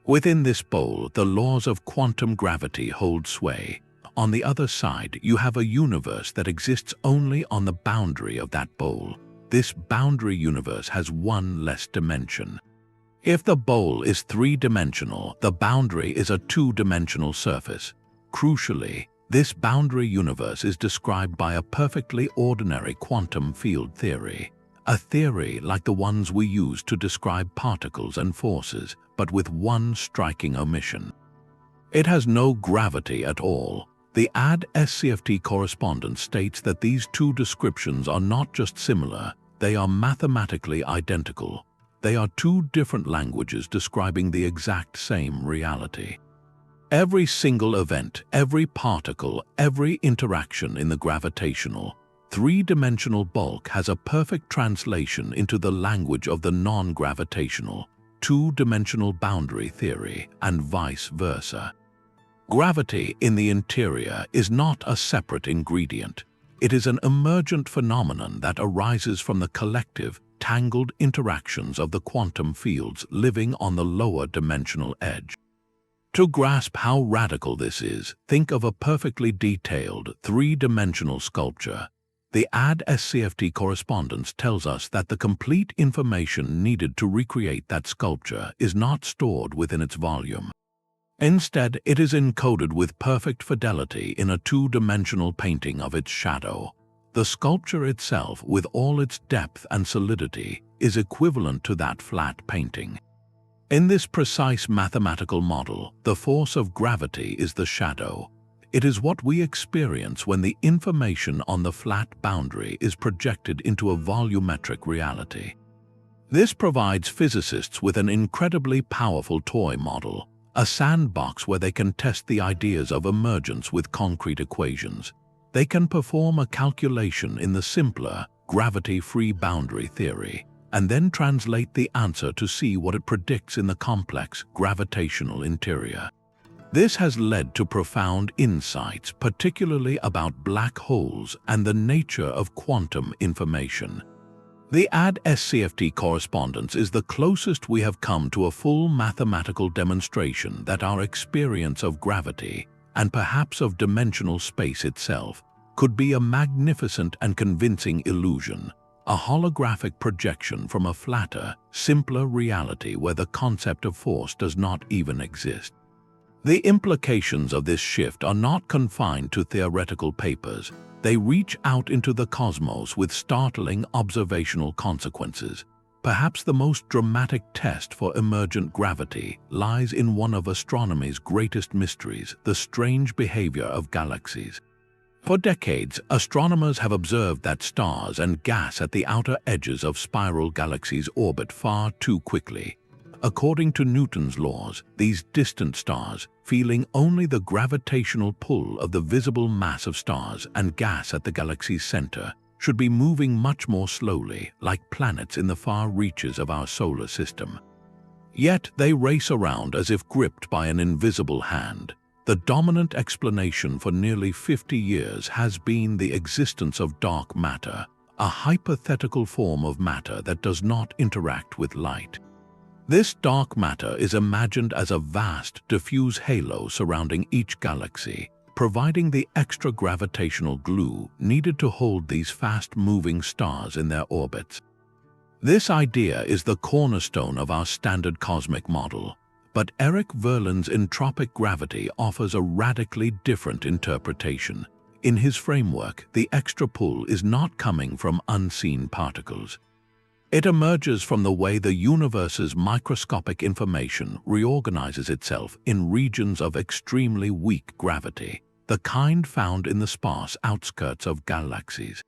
Speaker 1: Within this bowl, the laws of quantum gravity hold sway. On the other side, you have a universe that exists only on the boundary of that bowl. This boundary universe has one less dimension. If the bowl is three-dimensional, the boundary is a two-dimensional surface. Crucially, this boundary universe is described by a perfectly ordinary quantum field theory, a theory like the ones we use to describe particles and forces, but with one striking omission. It has no gravity at all. The CFT Correspondence states that these two descriptions are not just similar, they are mathematically identical. They are two different languages describing the exact same reality. Every single event, every particle, every interaction in the gravitational, three-dimensional bulk has a perfect translation into the language of the non-gravitational, two-dimensional boundary theory, and vice versa. Gravity in the interior is not a separate ingredient. It is an emergent phenomenon that arises from the collective, tangled interactions of the quantum fields living on the lower dimensional edge. To grasp how radical this is, think of a perfectly detailed, three-dimensional sculpture. The CFT Correspondence tells us that the complete information needed to recreate that sculpture is not stored within its volume. Instead, it is encoded with perfect fidelity in a two-dimensional painting of its shadow. The sculpture itself, with all its depth and solidity, is equivalent to that flat painting. In this precise mathematical model, the force of gravity is the shadow. It is what we experience when the information on the flat boundary is projected into a volumetric reality. This provides physicists with an incredibly powerful toy model, a sandbox where they can test the ideas of emergence with concrete equations. They can perform a calculation in the simpler, gravity-free boundary theory, and then translate the answer to see what it predicts in the complex, gravitational interior. This has led to profound insights, particularly about black holes and the nature of quantum information. The CFT Correspondence is the closest we have come to a full mathematical demonstration that our experience of gravity, and perhaps of dimensional space itself, could be a magnificent and convincing illusion, a holographic projection from a flatter, simpler reality where the concept of force does not even exist. The implications of this shift are not confined to theoretical papers. They reach out into the cosmos with startling observational consequences. Perhaps the most dramatic test for emergent gravity lies in one of astronomy's greatest mysteries, the strange behavior of galaxies. For decades, astronomers have observed that stars and gas at the outer edges of spiral galaxies orbit far too quickly. According to Newton's laws, these distant stars, feeling only the gravitational pull of the visible mass of stars and gas at the galaxy's center, should be moving much more slowly, like planets in the far reaches of our solar system. Yet they race around as if gripped by an invisible hand. The dominant explanation for nearly 50 years has been the existence of dark matter, a hypothetical form of matter that does not interact with light. This dark matter is imagined as a vast, diffuse halo surrounding each galaxy, providing the extra gravitational glue needed to hold these fast-moving stars in their orbits. This idea is the cornerstone of our standard cosmic model, but Erik Verlinde's Entropic Gravity offers a radically different interpretation. In his framework, the extra pull is not coming from unseen particles. It emerges from the way the universe's microscopic information reorganizes itself in regions of extremely weak gravity, the kind found in the sparse outskirts of galaxies.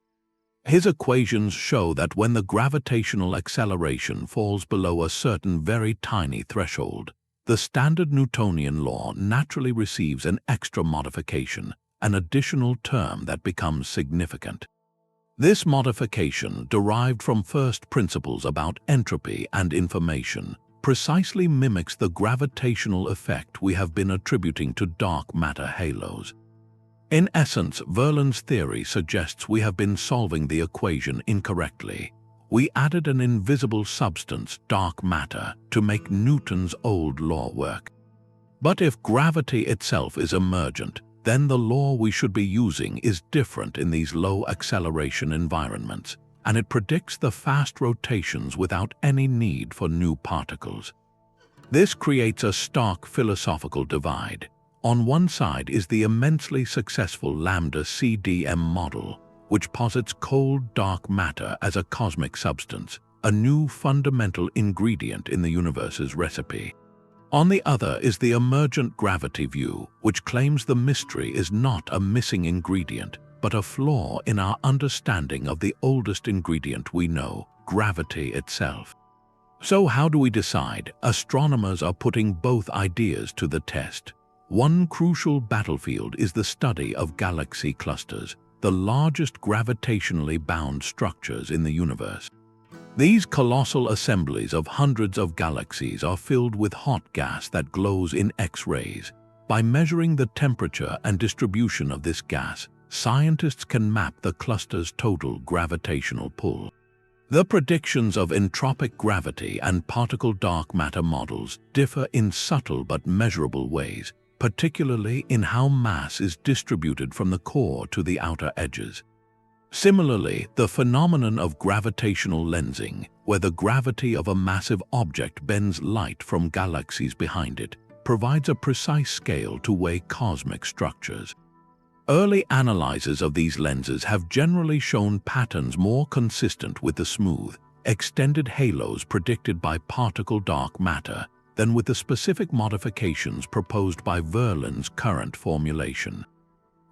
Speaker 1: His equations show that when the gravitational acceleration falls below a certain very tiny threshold, the standard Newtonian law naturally receives an extra modification, an additional term that becomes significant. This modification, derived from first principles about entropy and information, precisely mimics the gravitational effect we have been attributing to dark matter halos. In essence, Verlinde's theory suggests we have been solving the equation incorrectly. We added an invisible substance, dark matter, to make Newton's old law work. But if gravity itself is emergent, then the law we should be using is different in these low-acceleration environments, and it predicts the fast rotations without any need for new particles. This creates a stark philosophical divide. On one side is the immensely successful lambda CDM model, which posits cold dark matter as a cosmic substance, a new fundamental ingredient in the universe's recipe. On the other is the emergent gravity view, which claims the mystery is not a missing ingredient, but a flaw in our understanding of the oldest ingredient we know, gravity itself. So how do we decide? Astronomers are putting both ideas to the test. One crucial battlefield is the study of galaxy clusters, the largest gravitationally bound structures in the universe. These colossal assemblies of hundreds of galaxies are filled with hot gas that glows in X-rays. By measuring the temperature and distribution of this gas, scientists can map the cluster's total gravitational pull. The predictions of entropic gravity and particle dark matter models differ in subtle but measurable ways, particularly in how mass is distributed from the core to the outer edges. Similarly, the phenomenon of gravitational lensing, where the gravity of a massive object bends light from galaxies behind it, provides a precise scale to weigh cosmic structures. Early analyses of these lenses have generally shown patterns more consistent with the smooth, extended halos predicted by particle dark matter than with the specific modifications proposed by Verlinde's current formulation.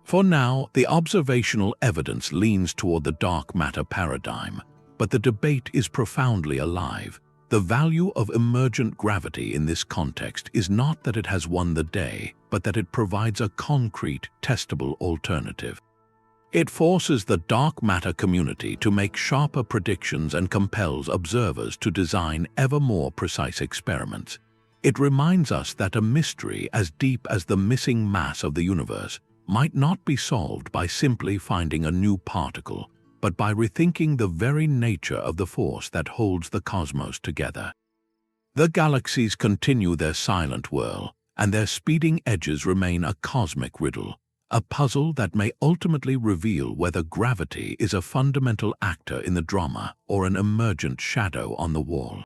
Speaker 1: For now, the observational evidence leans toward the dark matter paradigm, but the debate is profoundly alive. The value of emergent gravity in this context is not that it has won the day, but that it provides a concrete, testable alternative. It forces the dark matter community to make sharper predictions and compels observers to design ever more precise experiments. It reminds us that a mystery as deep as the missing mass of the universe might not be solved by simply finding a new particle, but by rethinking the very nature of the force that holds the cosmos together. The galaxies continue their silent whirl, and their speeding edges remain a cosmic riddle, a puzzle that may ultimately reveal whether gravity is a fundamental actor in the drama or an emergent shadow on the wall.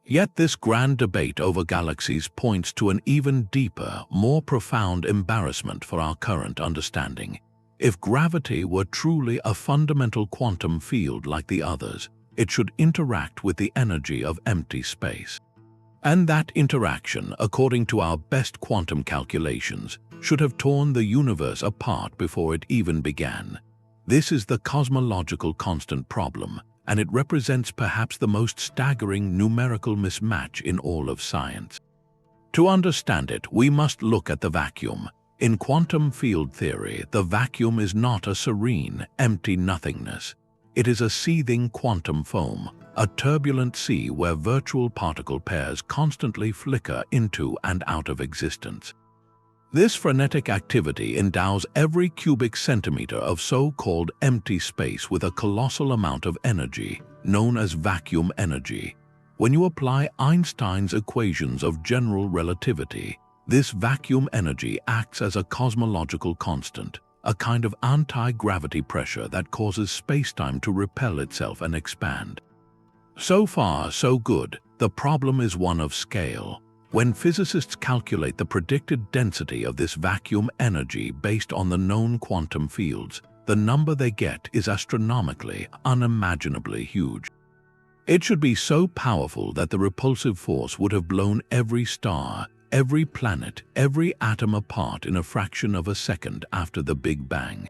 Speaker 1: Yet this grand debate over galaxies points to an even deeper, more profound embarrassment for our current understanding. If gravity were truly a fundamental quantum field like the others, it should interact with the energy of empty space. And that interaction, according to our best quantum calculations, should have torn the universe apart before it even began. This is the cosmological constant problem, and it represents perhaps the most staggering numerical mismatch in all of science. To understand it, we must look at the vacuum. In quantum field theory, the vacuum is not a serene, empty nothingness. It is a seething quantum foam, a turbulent sea where virtual particle pairs constantly flicker into and out of existence. This frenetic activity endows every cubic centimeter of so-called empty space with a colossal amount of energy, known as vacuum energy. When you apply Einstein's equations of general relativity, this vacuum energy acts as a cosmological constant, a kind of anti-gravity pressure that causes spacetime to repel itself and expand. So far, so good. The problem is one of scale. When physicists calculate the predicted density of this vacuum energy based on the known quantum fields, the number they get is astronomically, unimaginably huge. It should be so powerful that the repulsive force would have blown every star, every planet, every atom apart in a fraction of a second after the Big Bang.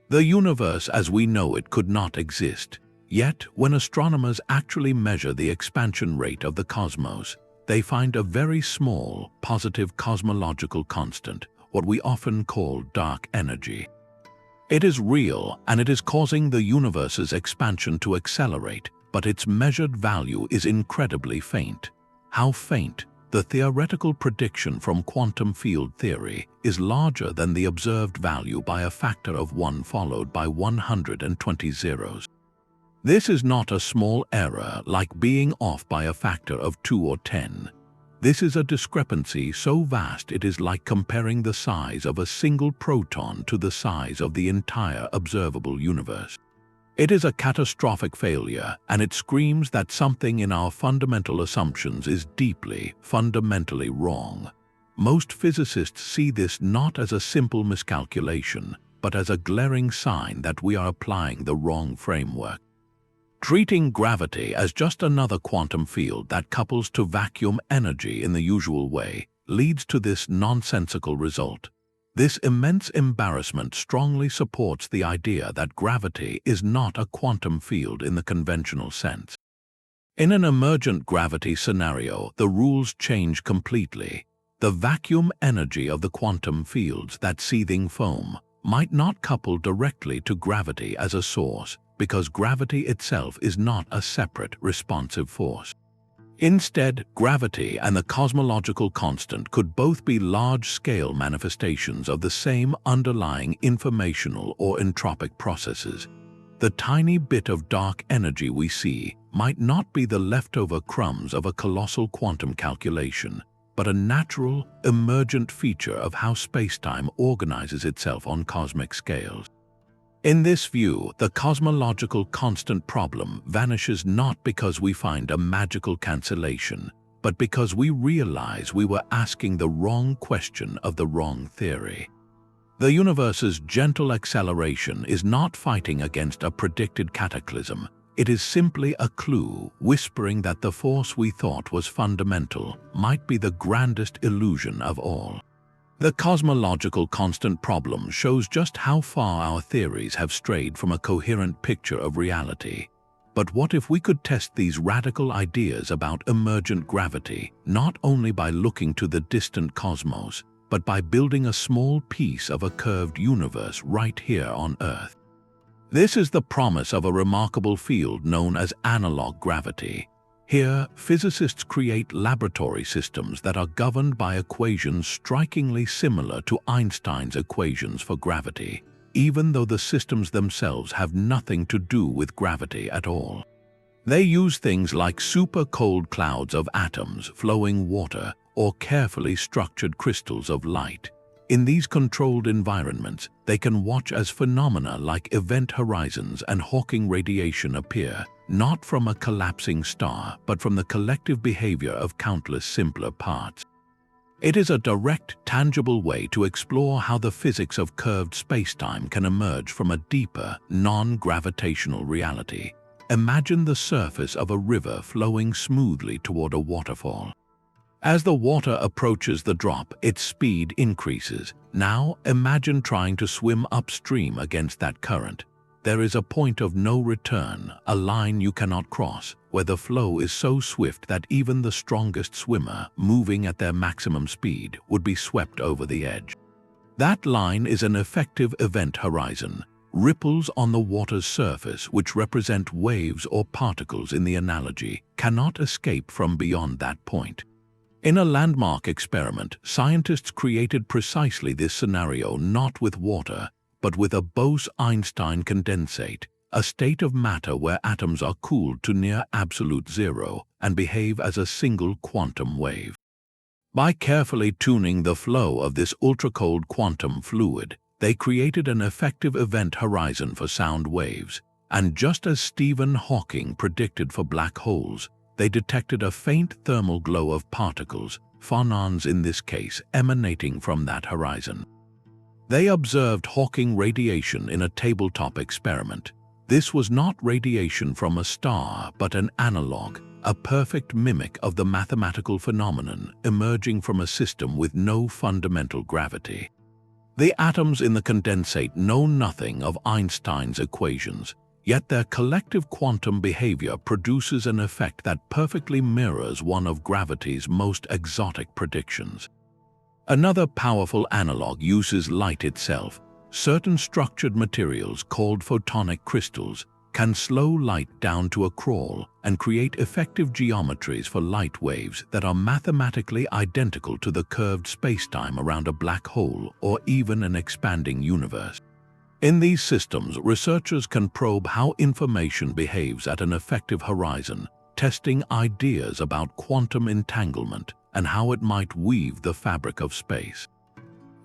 Speaker 1: The universe as we know it could not exist. Yet, when astronomers actually measure the expansion rate of the cosmos, they find a very small, positive cosmological constant, what we often call dark energy. It is real, and it is causing the universe's expansion to accelerate, but its measured value is incredibly faint. How faint? The theoretical prediction from quantum field theory is larger than the observed value by a factor of 1 followed by 120 zeros. This is not a small error like being off by a factor of 2 or 10. This is a discrepancy so vast it is like comparing the size of a single proton to the size of the entire observable universe. It is a catastrophic failure, and it screams that something in our fundamental assumptions is deeply, fundamentally wrong. Most physicists see this not as a simple miscalculation, but as a glaring sign that we are applying the wrong framework. Treating gravity as just another quantum field that couples to vacuum energy in the usual way leads to this nonsensical result. This immense embarrassment strongly supports the idea that gravity is not a quantum field in the conventional sense. In an emergent gravity scenario, the rules change completely. The vacuum energy of the quantum fields, that seething foam, might not couple directly to gravity as a source, because gravity itself is not a separate, responsive force. Instead, gravity and the cosmological constant could both be large-scale manifestations of the same underlying informational or entropic processes. The tiny bit of dark energy we see might not be the leftover crumbs of a colossal quantum calculation, but a natural, emergent feature of how spacetime organizes itself on cosmic scales. In this view, the cosmological constant problem vanishes not because we find a magical cancellation, but because we realize we were asking the wrong question of the wrong theory. The universe's gentle acceleration is not fighting against a predicted cataclysm. It is simply a clue whispering that the force we thought was fundamental might be the grandest illusion of all. The cosmological constant problem shows just how far our theories have strayed from a coherent picture of reality. But what if we could test these radical ideas about emergent gravity, not only by looking to the distant cosmos, but by building a small piece of a curved universe right here on Earth? This is the promise of a remarkable field known as analog gravity. Here, physicists create laboratory systems that are governed by equations strikingly similar to Einstein's equations for gravity, even though the systems themselves have nothing to do with gravity at all. They use things like super-cold clouds of atoms, flowing water, or carefully structured crystals of light. In these controlled environments, they can watch as phenomena like event horizons and Hawking radiation appear, not from a collapsing star, but from the collective behavior of countless simpler parts. It is a direct, tangible way to explore how the physics of curved spacetime can emerge from a deeper, non-gravitational reality. Imagine the surface of a river flowing smoothly toward a waterfall. As the water approaches the drop, its speed increases. Now, imagine trying to swim upstream against that current. There is a point of no return, a line you cannot cross, where the flow is so swift that even the strongest swimmer, moving at their maximum speed, would be swept over the edge. That line is an effective event horizon, ripples on the water's surface, which represent waves or particles in the analogy, cannot escape from beyond that point. In a landmark experiment, scientists created precisely this scenario not with water, but with a Bose-Einstein condensate, a state of matter where atoms are cooled to near absolute zero and behave as a single quantum wave. By carefully tuning the flow of this ultra-cold quantum fluid, they created an effective event horizon for sound waves, and just as Stephen Hawking predicted for black holes, they detected a faint thermal glow of particles, phonons in this case, emanating from that horizon. They observed Hawking radiation in a tabletop experiment. This was not radiation from a star, but an analog, a perfect mimic of the mathematical phenomenon emerging from a system with no fundamental gravity. The atoms in the condensate know nothing of Einstein's equations, yet their collective quantum behavior produces an effect that perfectly mirrors one of gravity's most exotic predictions. Another powerful analog uses light itself. Certain structured materials called photonic crystals can slow light down to a crawl and create effective geometries for light waves that are mathematically identical to the curved spacetime around a black hole or even an expanding universe. In these systems, researchers can probe how information behaves at an effective horizon, testing ideas about quantum entanglement and how it might weave the fabric of space.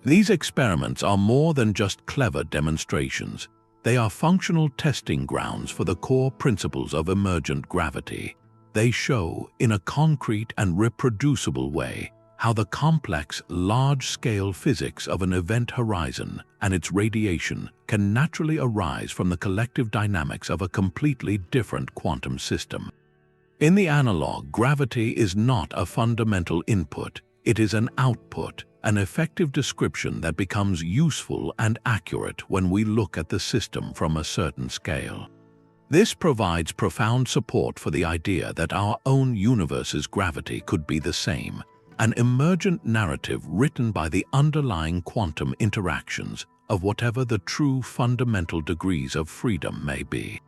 Speaker 1: These experiments are more than just clever demonstrations. They are functional testing grounds for the core principles of emergent gravity. They show, in a concrete and reproducible way, how the complex, large-scale physics of an event horizon and its radiation can naturally arise from the collective dynamics of a completely different quantum system. In the analog, gravity is not a fundamental input, it is an output, an effective description that becomes useful and accurate when we look at the system from a certain scale. This provides profound support for the idea that our own universe's gravity could be the same, an emergent narrative written by the underlying quantum interactions of whatever the true fundamental degrees of freedom may be.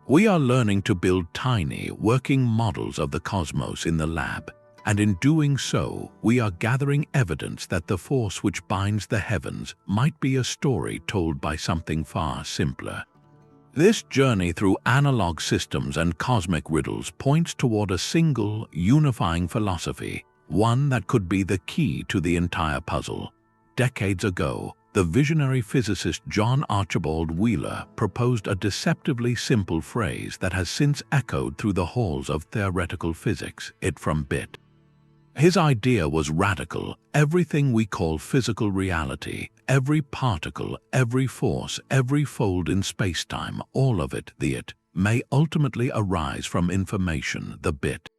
Speaker 1: We are learning to build tiny, working models of the cosmos in the lab, and in doing so, we are gathering evidence that the force which binds the heavens might be a story told by something far simpler. This journey through analog systems and cosmic riddles points toward a single, unifying philosophy, one that could be the key to the entire puzzle. Decades ago, the visionary physicist John Archibald Wheeler proposed a deceptively simple phrase that has since echoed through the halls of theoretical physics, it from bit. His idea was radical. Everything we call physical reality, every particle, every force, every fold in spacetime, all of it, the it, may ultimately arise from information, the bit.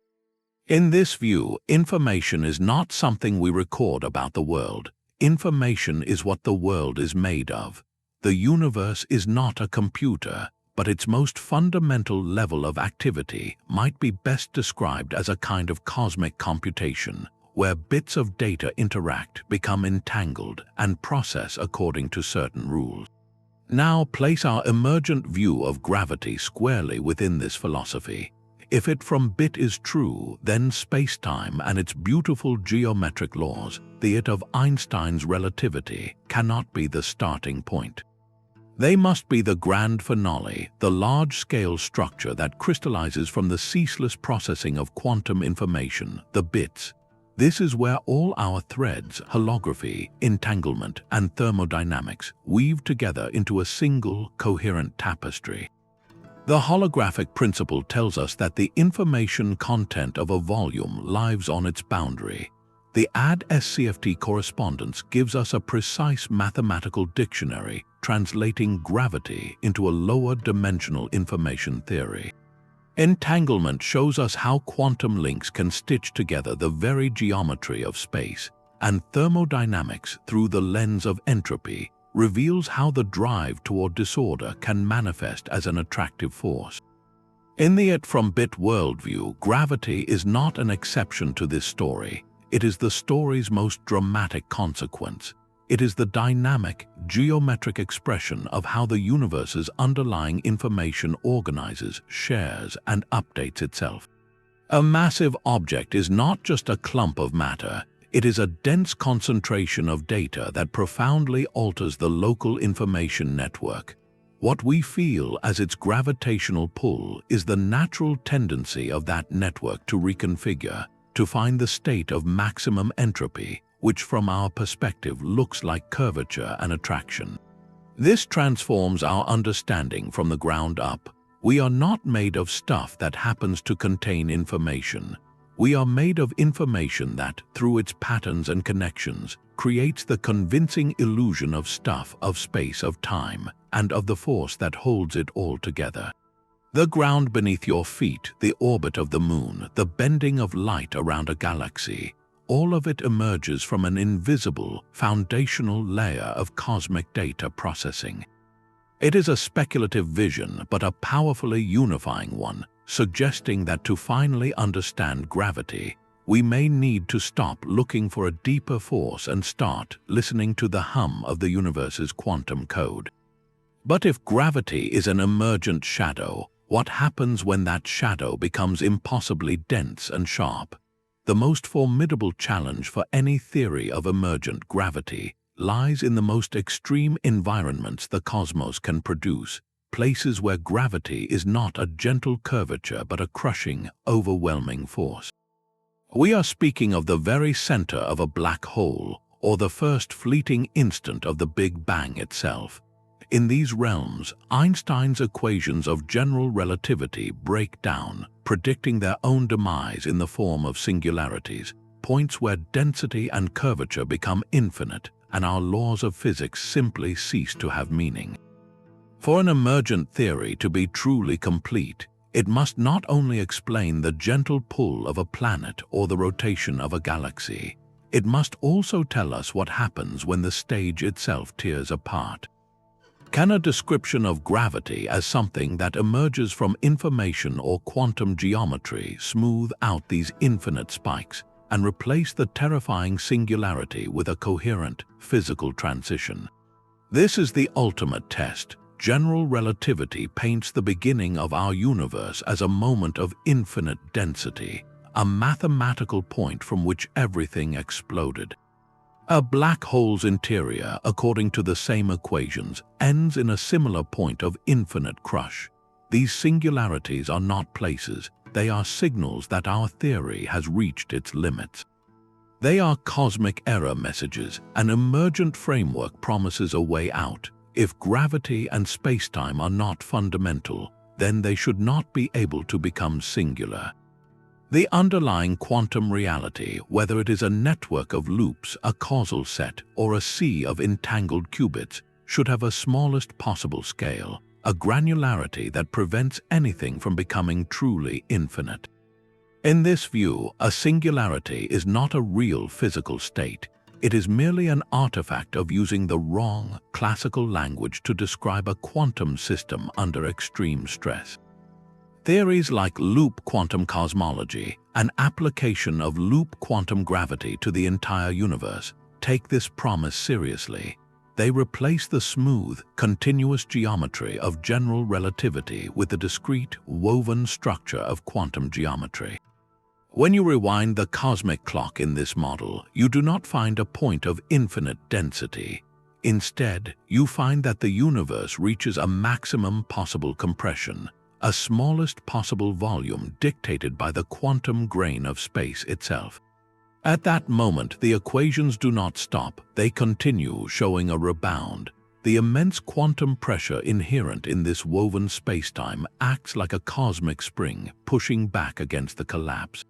Speaker 1: In this view, information is not something we record about the world. Information is what the world is made of. The universe is not a computer, but its most fundamental level of activity might be best described as a kind of cosmic computation, where bits of data interact, become entangled, and process according to certain rules. Now place our emergent view of gravity squarely within this philosophy. If it from bit is true, then spacetime and its beautiful geometric laws, the it of Einstein's relativity, cannot be the starting point. They must be the grand finale, the large-scale structure that crystallizes from the ceaseless processing of quantum information, the bits. This is where all our threads, holography, entanglement, and thermodynamics weave together into a single, coherent tapestry. The holographic principle tells us that the information content of a volume lives on its boundary. The CFT Correspondence gives us a precise mathematical dictionary translating gravity into a lower dimensional information theory. Entanglement shows us how quantum links can stitch together the very geometry of space, and thermodynamics, through the lens of entropy, reveals how the drive toward disorder can manifest as an attractive force. In the it from bit worldview, gravity is not an exception to this story. It is the story's most dramatic consequence. It is the dynamic, geometric expression of how the universe's underlying information organizes, shares, and updates itself. A massive object is not just a clump of matter. It is a dense concentration of data that profoundly alters the local information network. What we feel as its gravitational pull is the natural tendency of that network to reconfigure, to find the state of maximum entropy, which from our perspective looks like curvature and attraction. This transforms our understanding from the ground up. We are not made of stuff that happens to contain information. We are made of information that, through its patterns and connections, creates the convincing illusion of stuff, of space, of time, and of the force that holds it all together. The ground beneath your feet, the orbit of the moon, the bending of light around a galaxy, all of it emerges from an invisible, foundational layer of cosmic data processing. It is a speculative vision, but a powerfully unifying one, suggesting that to finally understand gravity, we may need to stop looking for a deeper force and start listening to the hum of the universe's quantum code. But if gravity is an emergent shadow, what happens when that shadow becomes impossibly dense and sharp? The most formidable challenge for any theory of emergent gravity lies in the most extreme environments the cosmos can produce, places where gravity is not a gentle curvature but a crushing, overwhelming force. We are speaking of the very center of a black hole, or the first fleeting instant of the Big Bang itself. In these realms, Einstein's equations of general relativity break down, predicting their own demise in the form of singularities, points where density and curvature become infinite and our laws of physics simply cease to have meaning. For an emergent theory to be truly complete, it must not only explain the gentle pull of a planet or the rotation of a galaxy, it must also tell us what happens when the stage itself tears apart. Can a description of gravity as something that emerges from information or quantum geometry smooth out these infinite spikes and replace the terrifying singularity with a coherent, physical transition? This is the ultimate test. General relativity paints the beginning of our universe as a moment of infinite density, a mathematical point from which everything exploded. A black hole's interior, according to the same equations, ends in a similar point of infinite crush. These singularities are not places, they are signals that our theory has reached its limits. They are cosmic error messages. An emergent framework promises a way out. If gravity and spacetime are not fundamental, then they should not be able to become singular. The underlying quantum reality, whether it is a network of loops, a causal set, or a sea of entangled qubits, should have a smallest possible scale, a granularity that prevents anything from becoming truly infinite. In this view, a singularity is not a real physical state. It is merely an artifact of using the wrong classical language to describe a quantum system under extreme stress. Theories like loop quantum cosmology, an application of loop quantum gravity to the entire universe, take this promise seriously. They replace the smooth, continuous geometry of general relativity with the discrete, woven structure of quantum geometry. When you rewind the cosmic clock in this model, you do not find a point of infinite density. Instead, you find that the universe reaches a maximum possible compression, a smallest possible volume dictated by the quantum grain of space itself. At that moment, the equations do not stop, they continue, showing a rebound. The immense quantum pressure inherent in this woven spacetime acts like a cosmic spring, pushing back against the collapse.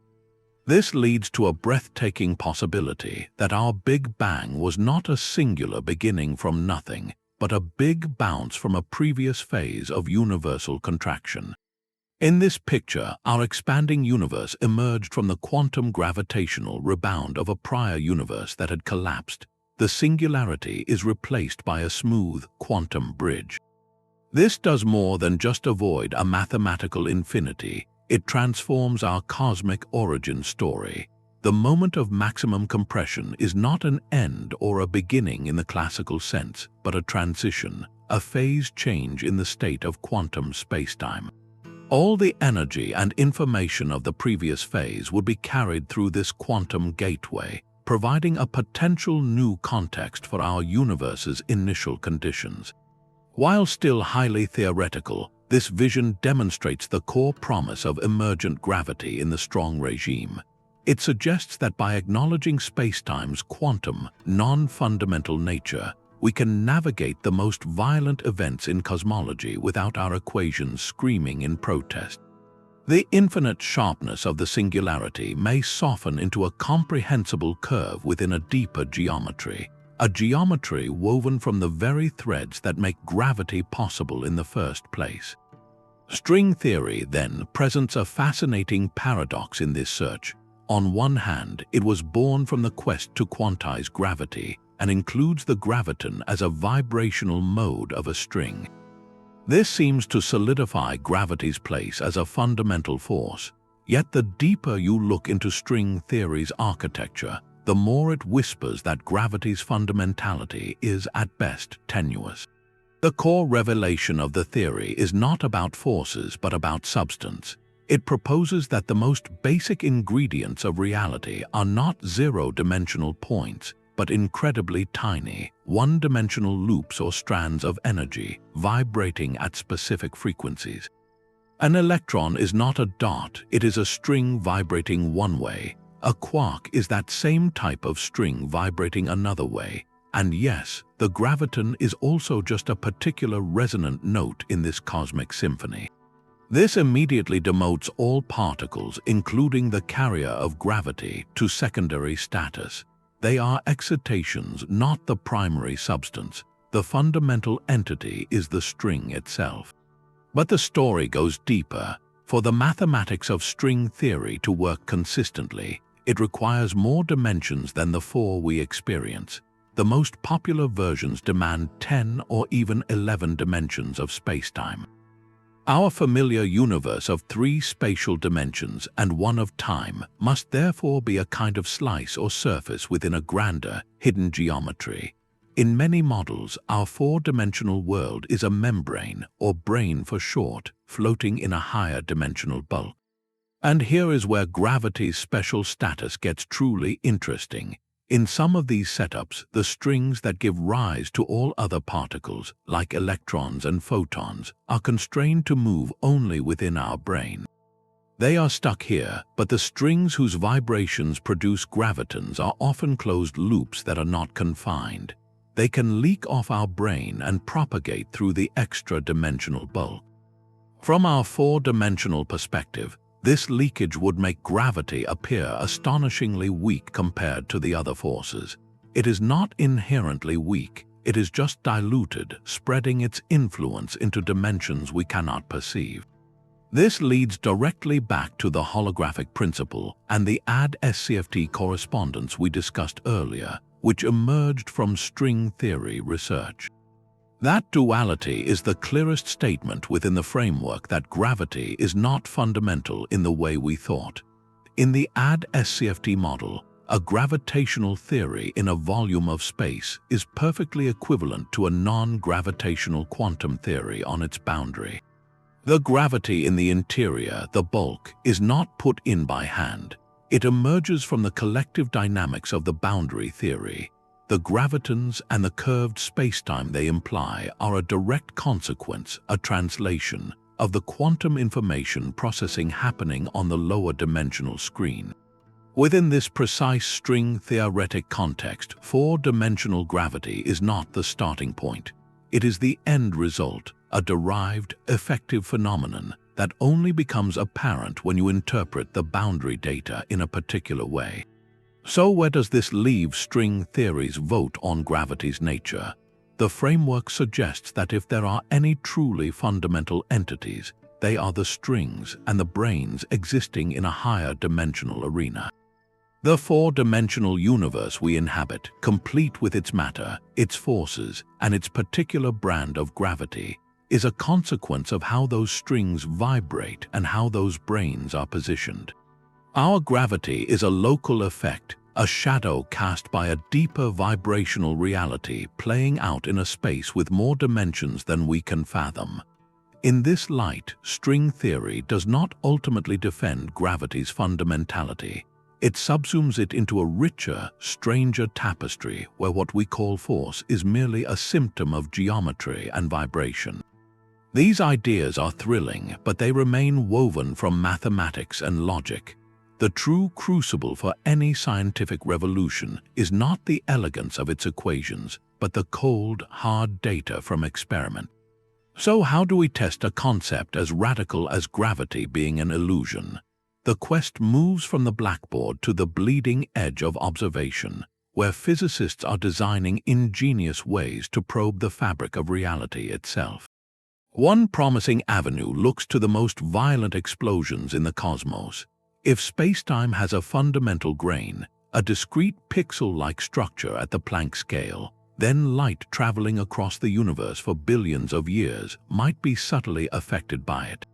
Speaker 1: This leads to a breathtaking possibility that our Big Bang was not a singular beginning from nothing, but a big bounce from a previous phase of universal contraction. In this picture, our expanding universe emerged from the quantum gravitational rebound of a prior universe that had collapsed. The singularity is replaced by a smooth quantum bridge. This does more than just avoid a mathematical infinity. It transforms our cosmic origin story. The moment of maximum compression is not an end or a beginning in the classical sense, but a transition, a phase change in the state of quantum spacetime. All the energy and information of the previous phase would be carried through this quantum gateway, providing a potential new context for our universe's initial conditions. While still highly theoretical, this vision demonstrates the core promise of emergent gravity in the strong regime. It suggests that by acknowledging spacetime's quantum, non-fundamental nature, we can navigate the most violent events in cosmology without our equations screaming in protest. The infinite sharpness of the singularity may soften into a comprehensible curve within a deeper geometry, a geometry woven from the very threads that make gravity possible in the first place. String theory, then, presents a fascinating paradox in this search. On one hand, it was born from the quest to quantize gravity and includes the graviton as a vibrational mode of a string. This seems to solidify gravity's place as a fundamental force. Yet the deeper you look into string theory's architecture, the more it whispers that gravity's fundamentality is at best tenuous. The core revelation of the theory is not about forces but about substance. It proposes that the most basic ingredients of reality are not zero-dimensional points, but incredibly tiny, one-dimensional loops or strands of energy vibrating at specific frequencies. An electron is not a dot, it is a string vibrating one way. A quark is that same type of string vibrating another way, And yes, the graviton is also just a particular resonant note in this cosmic symphony. This immediately demotes all particles, including the carrier of gravity, to secondary status. They are excitations, not the primary substance. The fundamental entity is the string itself. But the story goes deeper. For the mathematics of string theory to work consistently, it requires more dimensions than the 4 we experience. The most popular versions demand 10 or even 11 dimensions of spacetime. Our familiar universe of 3 spatial dimensions and 1 of time must therefore be a kind of slice or surface within a grander, hidden geometry. In many models, our 4-dimensional world is a membrane, or brane for short, floating in a higher dimensional bulk. And here is where gravity's special status gets truly interesting. In some of these setups, the strings that give rise to all other particles, like electrons and photons, are constrained to move only within our brane. They are stuck here, but the strings whose vibrations produce gravitons are often closed loops that are not confined. They can leak off our brane and propagate through the extra-dimensional bulk. From our 4-dimensional perspective, this leakage would make gravity appear astonishingly weak compared to the other forces. It is not inherently weak, it is just diluted, spreading its influence into dimensions we cannot perceive. This leads directly back to the holographic principle and the CFT correspondence we discussed earlier, which emerged from string theory research. That duality is the clearest statement within the framework that gravity is not fundamental in the way we thought. In the CFT model, a gravitational theory in a volume of space is perfectly equivalent to a non-gravitational quantum theory on its boundary. The gravity in the interior, the bulk, is not put in by hand. It emerges from the collective dynamics of the boundary theory. The gravitons and the curved spacetime they imply are a direct consequence, a translation, of the quantum information processing happening on the lower dimensional screen. Within this precise string theoretic context, 4-dimensional gravity is not the starting point. It is the end result, a derived, effective phenomenon that only becomes apparent when you interpret the boundary data in a particular way. So where does this leave string theory's vote on gravity's nature? The framework suggests that if there are any truly fundamental entities, they are the strings and the branes existing in a higher dimensional arena. The 4-dimensional universe we inhabit, complete with its matter, its forces, and its particular brand of gravity, is a consequence of how those strings vibrate and how those branes are positioned. Our gravity is a local effect, a shadow cast by a deeper vibrational reality playing out in a space with more dimensions than we can fathom. In this light, string theory does not ultimately defend gravity's fundamentality. It subsumes it into a richer, stranger tapestry where what we call force is merely a symptom of geometry and vibration. These ideas are thrilling, but they remain woven from mathematics and logic. The true crucible for any scientific revolution is not the elegance of its equations, but the cold, hard data from experiment. So how do we test a concept as radical as gravity being an illusion? The quest moves from the blackboard to the bleeding edge of observation, where physicists are designing ingenious ways to probe the fabric of reality itself. One promising avenue looks to the most violent explosions in the cosmos. If spacetime has a fundamental grain, a discrete pixel-like structure at the Planck scale, then light traveling across the universe for billions of years might be subtly affected by it.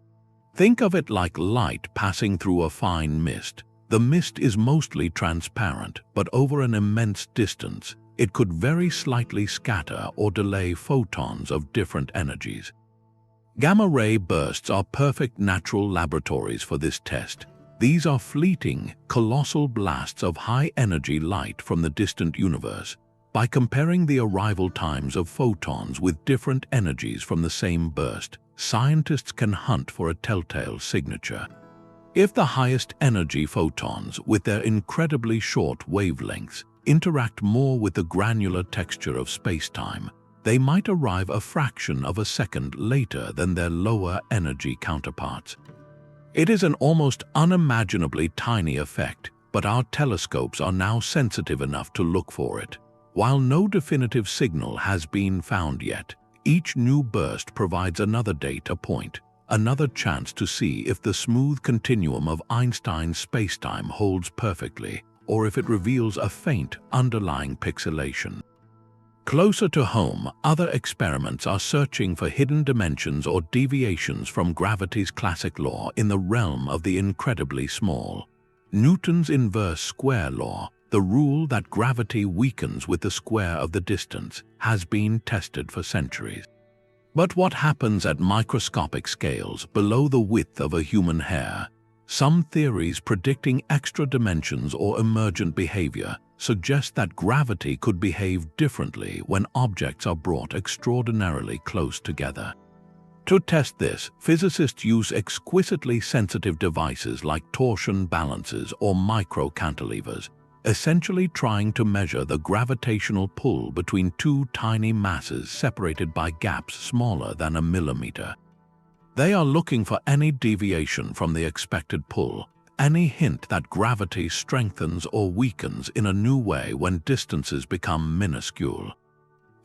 Speaker 1: Think of it like light passing through a fine mist. The mist is mostly transparent, but over an immense distance, it could very slightly scatter or delay photons of different energies. Gamma-ray bursts are perfect natural laboratories for this test. These are fleeting, colossal blasts of high-energy light from the distant universe. By comparing the arrival times of photons with different energies from the same burst, scientists can hunt for a telltale signature. If the highest energy photons, with their incredibly short wavelengths, interact more with the granular texture of spacetime, they might arrive a fraction of a second later than their lower energy counterparts. It is an almost unimaginably tiny effect, but our telescopes are now sensitive enough to look for it. While no definitive signal has been found yet, each new burst provides another data point, another chance to see if the smooth continuum of Einstein's spacetime holds perfectly, or if it reveals a faint underlying pixelation. Closer to home, other experiments are searching for hidden dimensions or deviations from gravity's classic law in the realm of the incredibly small. Newton's inverse square law, the rule that gravity weakens with the square of the distance, has been tested for centuries. But what happens at microscopic scales below the width of a human hair? Some theories predicting extra dimensions or emergent behavior suggest that gravity could behave differently when objects are brought extraordinarily close together. To test this, physicists use exquisitely sensitive devices like torsion balances or micro-cantilevers, essentially trying to measure the gravitational pull between two tiny masses separated by gaps smaller than a millimeter. They are looking for any deviation from the expected pull, any hint that gravity strengthens or weakens in a new way when distances become minuscule.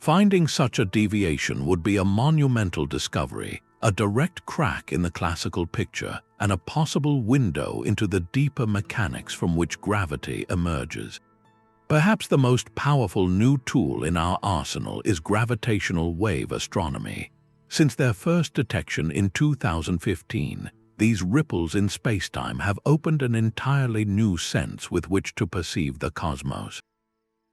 Speaker 1: Finding such a deviation would be a monumental discovery, a direct crack in the classical picture, and a possible window into the deeper mechanics from which gravity emerges. Perhaps the most powerful new tool in our arsenal is gravitational wave astronomy. Since their first detection in 2015, these ripples in spacetime have opened an entirely new sense with which to perceive the cosmos.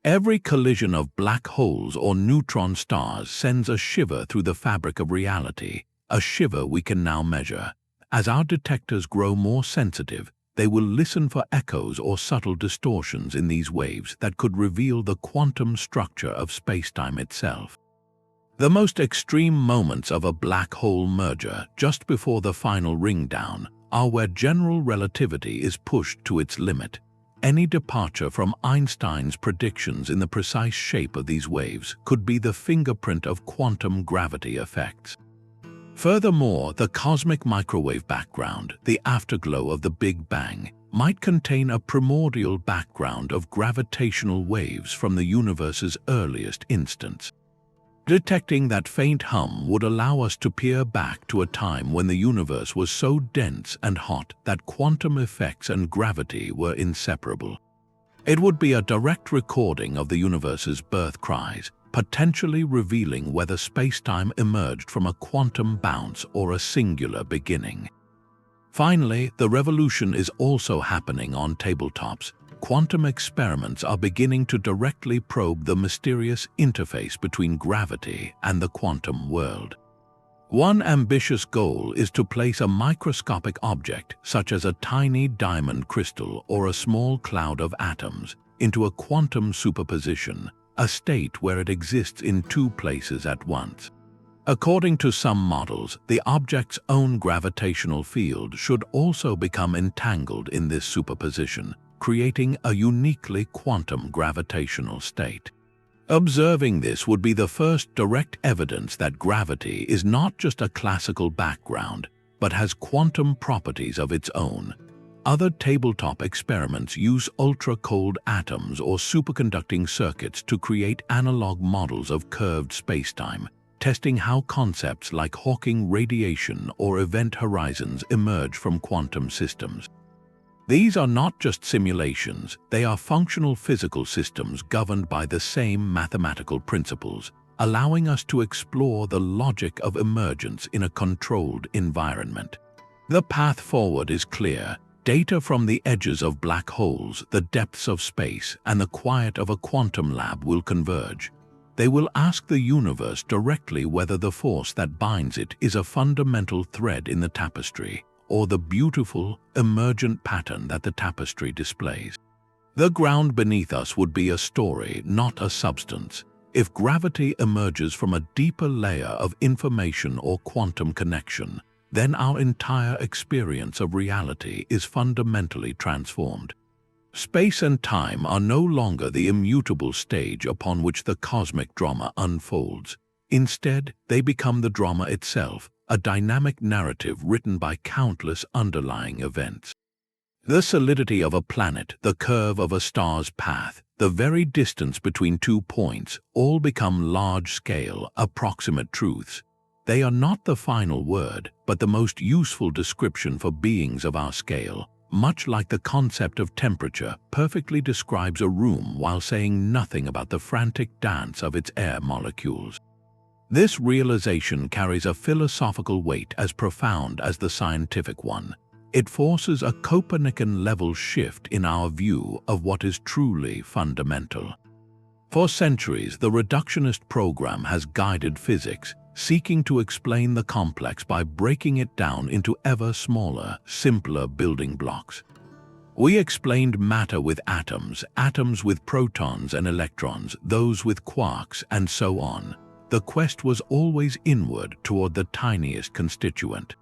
Speaker 1: Every collision of black holes or neutron stars sends a shiver through the fabric of reality, a shiver we can now measure. As our detectors grow more sensitive, they will listen for echoes or subtle distortions in these waves that could reveal the quantum structure of spacetime itself. The most extreme moments of a black hole merger, just before the final ring down, are where general relativity is pushed to its limit. Any departure from Einstein's predictions in the precise shape of these waves could be the fingerprint of quantum gravity effects. Furthermore, the cosmic microwave background, the afterglow of the Big Bang, might contain a primordial background of gravitational waves from the universe's earliest instance. Detecting that faint hum would allow us to peer back to a time when the universe was so dense and hot that quantum effects and gravity were inseparable. It would be a direct recording of the universe's birth cries, potentially revealing whether spacetime emerged from a quantum bounce or a singular beginning. Finally, the revolution is also happening on tabletops. Quantum experiments are beginning to directly probe the mysterious interface between gravity and the quantum world. One ambitious goal is to place a microscopic object, such as a tiny diamond crystal or a small cloud of atoms, into a quantum superposition, a state where it exists in two places at once. According to some models, the object's own gravitational field should also become entangled in this superposition, creating a uniquely quantum gravitational state. Observing this would be the first direct evidence that gravity is not just a classical background, but has quantum properties of its own. Other tabletop experiments use ultra-cold atoms or superconducting circuits to create analog models of curved spacetime, testing how concepts like Hawking radiation or event horizons emerge from quantum systems. These are not just simulations, they are functional physical systems governed by the same mathematical principles, allowing us to explore the logic of emergence in a controlled environment. The path forward is clear. Data from the edges of black holes, the depths of space, and the quiet of a quantum lab will converge. They will ask the universe directly whether the force that binds it is a fundamental thread in the tapestry, or the beautiful, emergent pattern that the tapestry displays. The ground beneath us would be a story, not a substance. If gravity emerges from a deeper layer of information or quantum connection, then our entire experience of reality is fundamentally transformed. Space and time are no longer the immutable stage upon which the cosmic drama unfolds. Instead, they become the drama itself, a dynamic narrative written by countless underlying events. The solidity of a planet, the curve of a star's path, the very distance between 2 points, all become large-scale, approximate truths. They are not the final word, but the most useful description for beings of our scale. Much like the concept of temperature perfectly describes a room while saying nothing about the frantic dance of its air molecules. This realization carries a philosophical weight as profound as the scientific one. It forces a Copernican-level shift in our view of what is truly fundamental. For centuries, the reductionist program has guided physics, seeking to explain the complex by breaking it down into ever smaller, simpler building blocks. We explained matter with atoms, atoms with protons and electrons, those with quarks, and so on. The quest was always inward toward the tiniest constituent.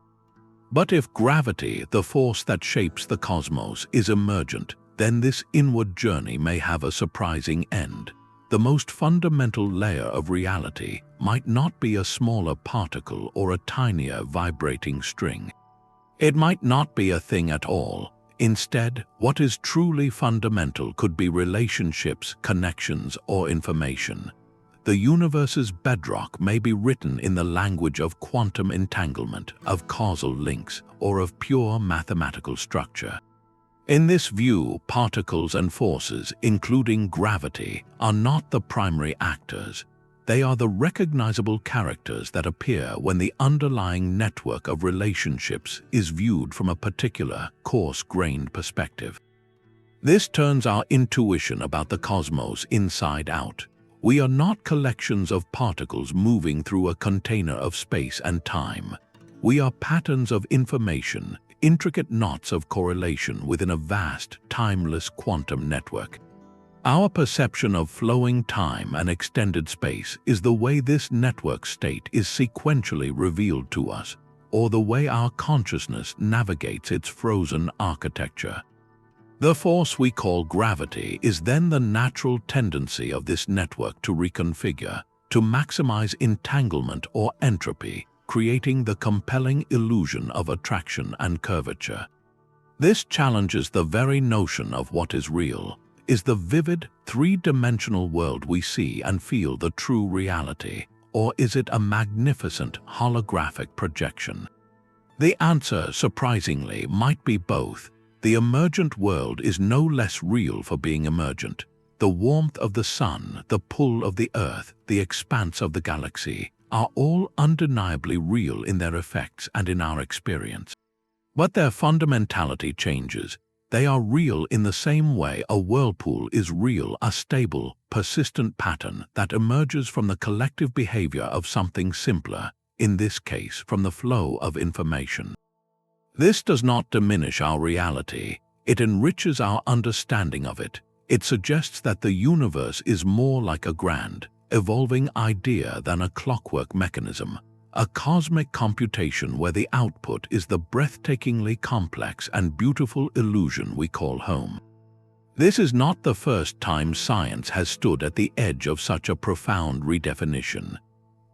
Speaker 1: But if gravity, the force that shapes the cosmos, is emergent, then this inward journey may have a surprising end. The most fundamental layer of reality might not be a smaller particle or a tinier vibrating string. It might not be a thing at all. Instead, what is truly fundamental could be relationships, connections, or information. The universe's bedrock may be written in the language of quantum entanglement, of causal links, or of pure mathematical structure. In this view, particles and forces, including gravity, are not the primary actors. They are the recognizable characters that appear when the underlying network of relationships is viewed from a particular, coarse-grained perspective. This turns our intuition about the cosmos inside out. We are not collections of particles moving through a container of space and time. We are patterns of information, intricate knots of correlation within a vast, timeless quantum network. Our perception of flowing time and extended space is the way this network state is sequentially revealed to us, or the way our consciousness navigates its frozen architecture. The force we call gravity is then the natural tendency of this network to reconfigure, to maximize entanglement or entropy, creating the compelling illusion of attraction and curvature. This challenges the very notion of what is real. Is the vivid, three-dimensional world we see and feel the true reality, or is it a magnificent holographic projection? The answer, surprisingly, might be both. The emergent world is no less real for being emergent. The warmth of the sun, the pull of the earth, the expanse of the galaxy are all undeniably real in their effects and in our experience. But their fundamentality changes. They are real in the same way a whirlpool is real, a stable, persistent pattern that emerges from the collective behavior of something simpler, in this case from the flow of information. This does not diminish our reality, it enriches our understanding of it. It suggests that the universe is more like a grand, evolving idea than a clockwork mechanism, a cosmic computation where the output is the breathtakingly complex and beautiful illusion we call home. This is not the first time science has stood at the edge of such a profound redefinition.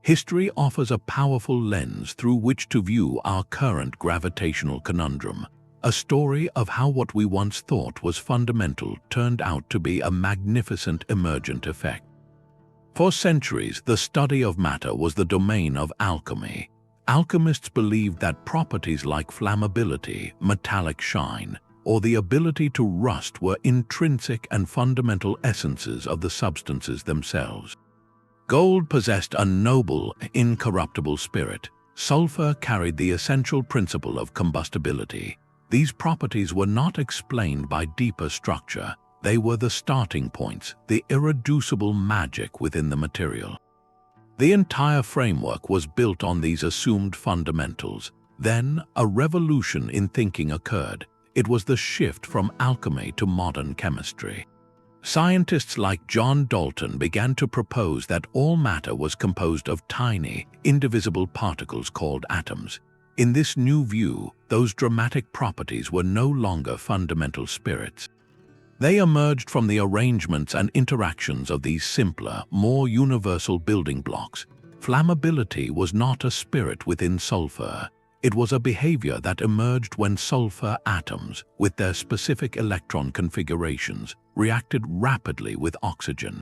Speaker 1: History offers a powerful lens through which to view our current gravitational conundrum, a story of how what we once thought was fundamental turned out to be a magnificent emergent effect. For centuries, the study of matter was the domain of alchemy. Alchemists believed that properties like flammability, metallic shine, or the ability to rust were intrinsic and fundamental essences of the substances themselves. Gold possessed a noble, incorruptible spirit. Sulfur carried the essential principle of combustibility. These properties were not explained by deeper structure. They were the starting points, the irreducible magic within the material. The entire framework was built on these assumed fundamentals. Then, a revolution in thinking occurred. It was the shift from alchemy to modern chemistry. Scientists like John Dalton began to propose that all matter was composed of tiny, indivisible particles called atoms. In this new view, those dramatic properties were no longer fundamental spirits. They emerged from the arrangements and interactions of these simpler, more universal building blocks. Flammability was not a spirit within sulfur. It was a behavior that emerged when sulfur atoms, with their specific electron configurations, reacted rapidly with oxygen.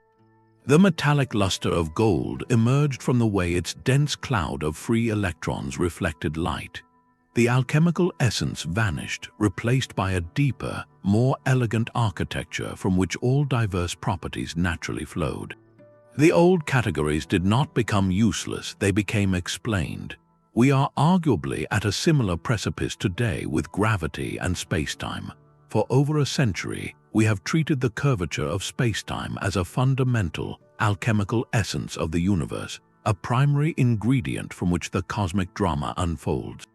Speaker 1: The metallic luster of gold emerged from the way its dense cloud of free electrons reflected light. The alchemical essence vanished, replaced by a deeper, more elegant architecture from which all diverse properties naturally flowed. The old categories did not become useless, they became explained. We are arguably at a similar precipice today with gravity and spacetime. For over a century, we have treated the curvature of spacetime as a fundamental, alchemical essence of the universe, a primary ingredient from which the cosmic drama unfolds.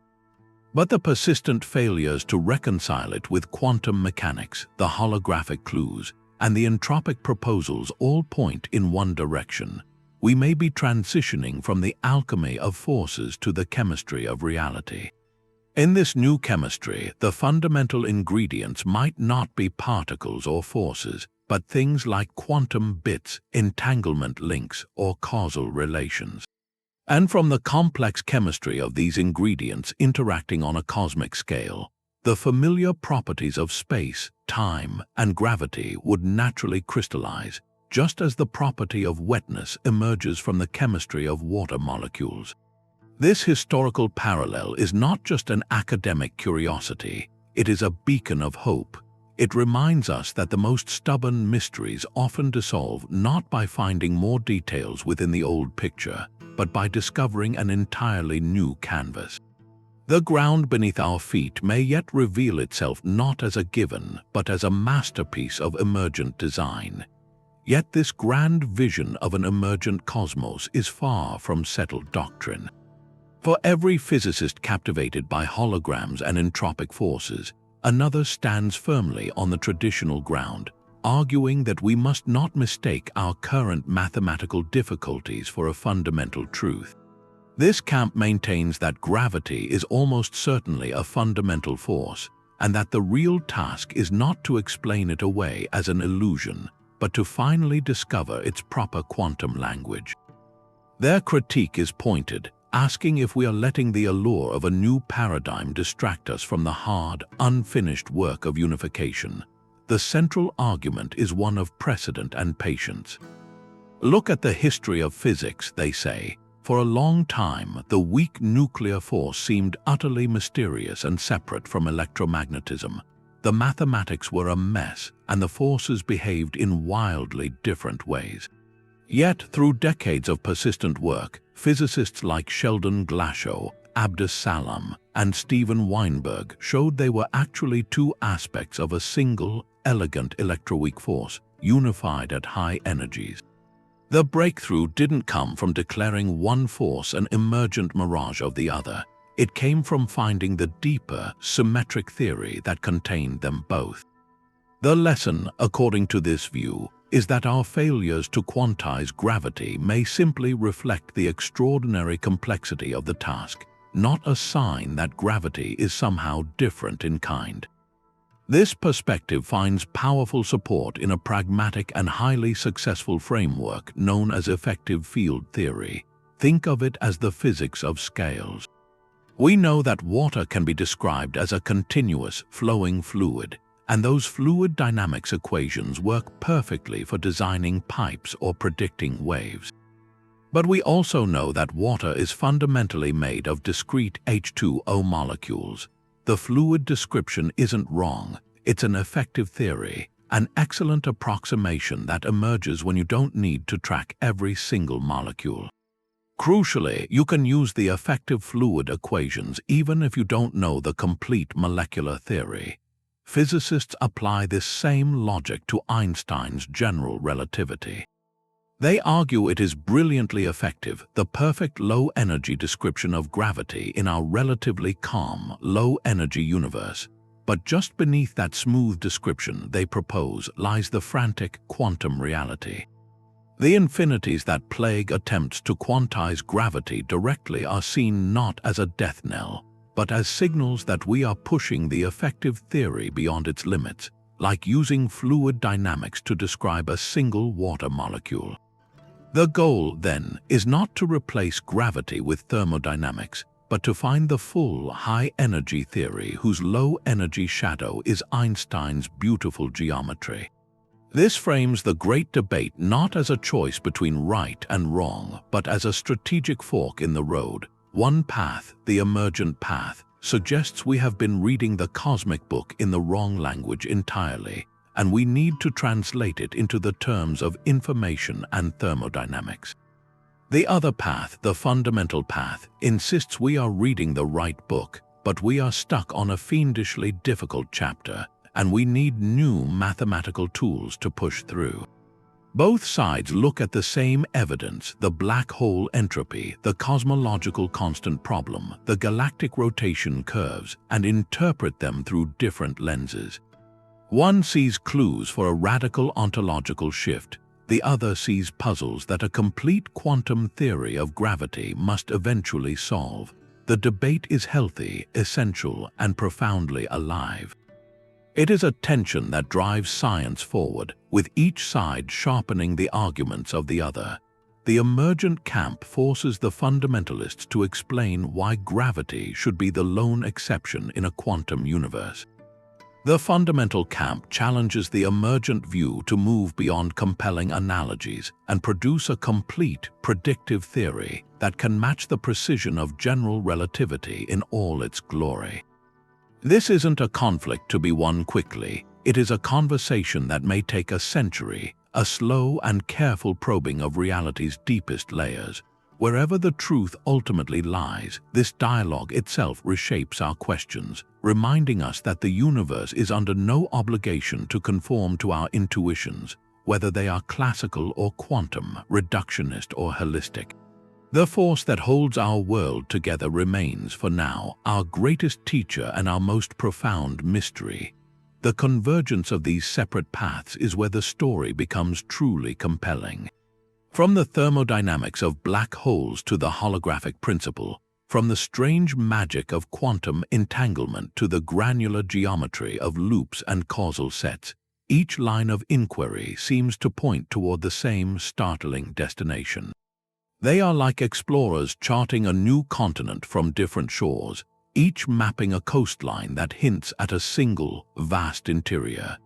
Speaker 1: But the persistent failures to reconcile it with quantum mechanics, the holographic clues, and the entropic proposals all point in one direction. We may be transitioning from the alchemy of forces to the chemistry of reality. In this new chemistry, the fundamental ingredients might not be particles or forces, but things like quantum bits, entanglement links, or causal relations. And from the complex chemistry of these ingredients interacting on a cosmic scale, the familiar properties of space, time, and gravity would naturally crystallize, just as the property of wetness emerges from the chemistry of water molecules. This historical parallel is not just an academic curiosity, it is a beacon of hope. It reminds us that the most stubborn mysteries often dissolve not by finding more details within the old picture, but by discovering an entirely new canvas. The ground beneath our feet may yet reveal itself not as a given, but as a masterpiece of emergent design. Yet this grand vision of an emergent cosmos is far from settled doctrine. For every physicist captivated by holograms and entropic forces, another stands firmly on the traditional ground, arguing that we must not mistake our current mathematical difficulties for a fundamental truth. This camp maintains that gravity is almost certainly a fundamental force, and that the real task is not to explain it away as an illusion, but to finally discover its proper quantum language. Their critique is pointed, asking if we are letting the allure of a new paradigm distract us from the hard, unfinished work of unification. The central argument is one of precedent and patience. Look at the history of physics, they say. For a long time, the weak nuclear force seemed utterly mysterious and separate from electromagnetism. The mathematics were a mess, and the forces behaved in wildly different ways. Yet, through decades of persistent work, physicists like Sheldon Glashow, Abdus Salam, and Steven Weinberg showed they were actually two aspects of a single, elegant electroweak force, unified at high energies. The breakthrough didn't come from declaring one force an emergent mirage of the other. It came from finding the deeper, symmetric theory that contained them both. The lesson, according to this view, is that our failures to quantize gravity may simply reflect the extraordinary complexity of the task, not a sign that gravity is somehow different in kind. This perspective finds powerful support in a pragmatic and highly successful framework known as effective field theory. Think of it as the physics of scales. We know that water can be described as a continuous, flowing fluid, and those fluid dynamics equations work perfectly for designing pipes or predicting waves. But we also know that water is fundamentally made of discrete H2O molecules. The fluid description isn't wrong, it's an effective theory, an excellent approximation that emerges when you don't need to track every single molecule. Crucially, you can use the effective fluid equations even if you don't know the complete molecular theory. Physicists apply this same logic to Einstein's general relativity. They argue it is brilliantly effective, the perfect low-energy description of gravity in our relatively calm, low-energy universe. But just beneath that smooth description they propose lies the frantic quantum reality. The infinities that plague attempts to quantize gravity directly are seen not as a death knell, but as signals that we are pushing the effective theory beyond its limits, like using fluid dynamics to describe a single water molecule. The goal, then, is not to replace gravity with thermodynamics, but to find the full high-energy theory whose low-energy shadow is Einstein's beautiful geometry. This frames the great debate not as a choice between right and wrong, but as a strategic fork in the road. One path, the emergent path, suggests we have been reading the cosmic book in the wrong language entirely, and we need to translate it into the terms of information and thermodynamics. The other path, the fundamental path, insists we are reading the right book, but we are stuck on a fiendishly difficult chapter, and we need new mathematical tools to push through. Both sides look at the same evidence, the black hole entropy, the cosmological constant problem, the galactic rotation curves, and interpret them through different lenses. One sees clues for a radical ontological shift. The other sees puzzles that a complete quantum theory of gravity must eventually solve. The debate is healthy, essential, and profoundly alive. It is a tension that drives science forward, with each side sharpening the arguments of the other. The emergent camp forces the fundamentalists to explain why gravity should be the lone exception in a quantum universe. The fundamental camp challenges the emergent view to move beyond compelling analogies and produce a complete, predictive theory that can match the precision of general relativity in all its glory. This isn't a conflict to be won quickly. It is a conversation that may take a century, a slow and careful probing of reality's deepest layers. Wherever the truth ultimately lies, this dialogue itself reshapes our questions, reminding us that the universe is under no obligation to conform to our intuitions, whether they are classical or quantum, reductionist or holistic. The force that holds our world together remains, for now, our greatest teacher and our most profound mystery. The convergence of these separate paths is where the story becomes truly compelling. From the thermodynamics of black holes to the holographic principle, from the strange magic of quantum entanglement to the granular geometry of loops and causal sets, each line of inquiry seems to point toward the same startling destination. They are like explorers charting a new continent from different shores, each mapping a coastline that hints at a single, vast interior.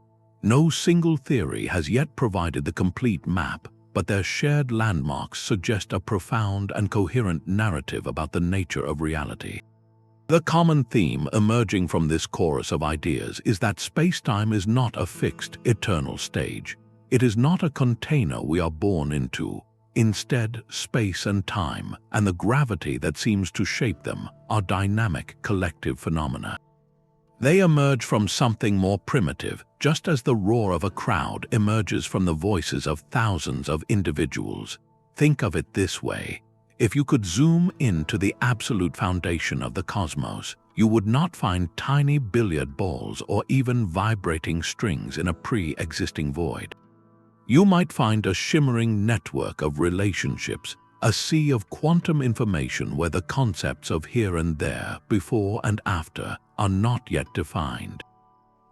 Speaker 1: No single theory has yet provided the complete map, but their shared landmarks suggest a profound and coherent narrative about the nature of reality. The common theme emerging from this chorus of ideas is that spacetime is not a fixed, eternal stage. It is not a container we are born into. Instead, space and time, and the gravity that seems to shape them, are dynamic collective phenomena. They emerge from something more primitive, just as the roar of a crowd emerges from the voices of thousands of individuals. Think of it this way. If you could zoom into the absolute foundation of the cosmos, you would not find tiny billiard balls or even vibrating strings in a pre-existing void. You might find a shimmering network of relationships, a sea of quantum information where the concepts of here and there, before and after, are not yet defined.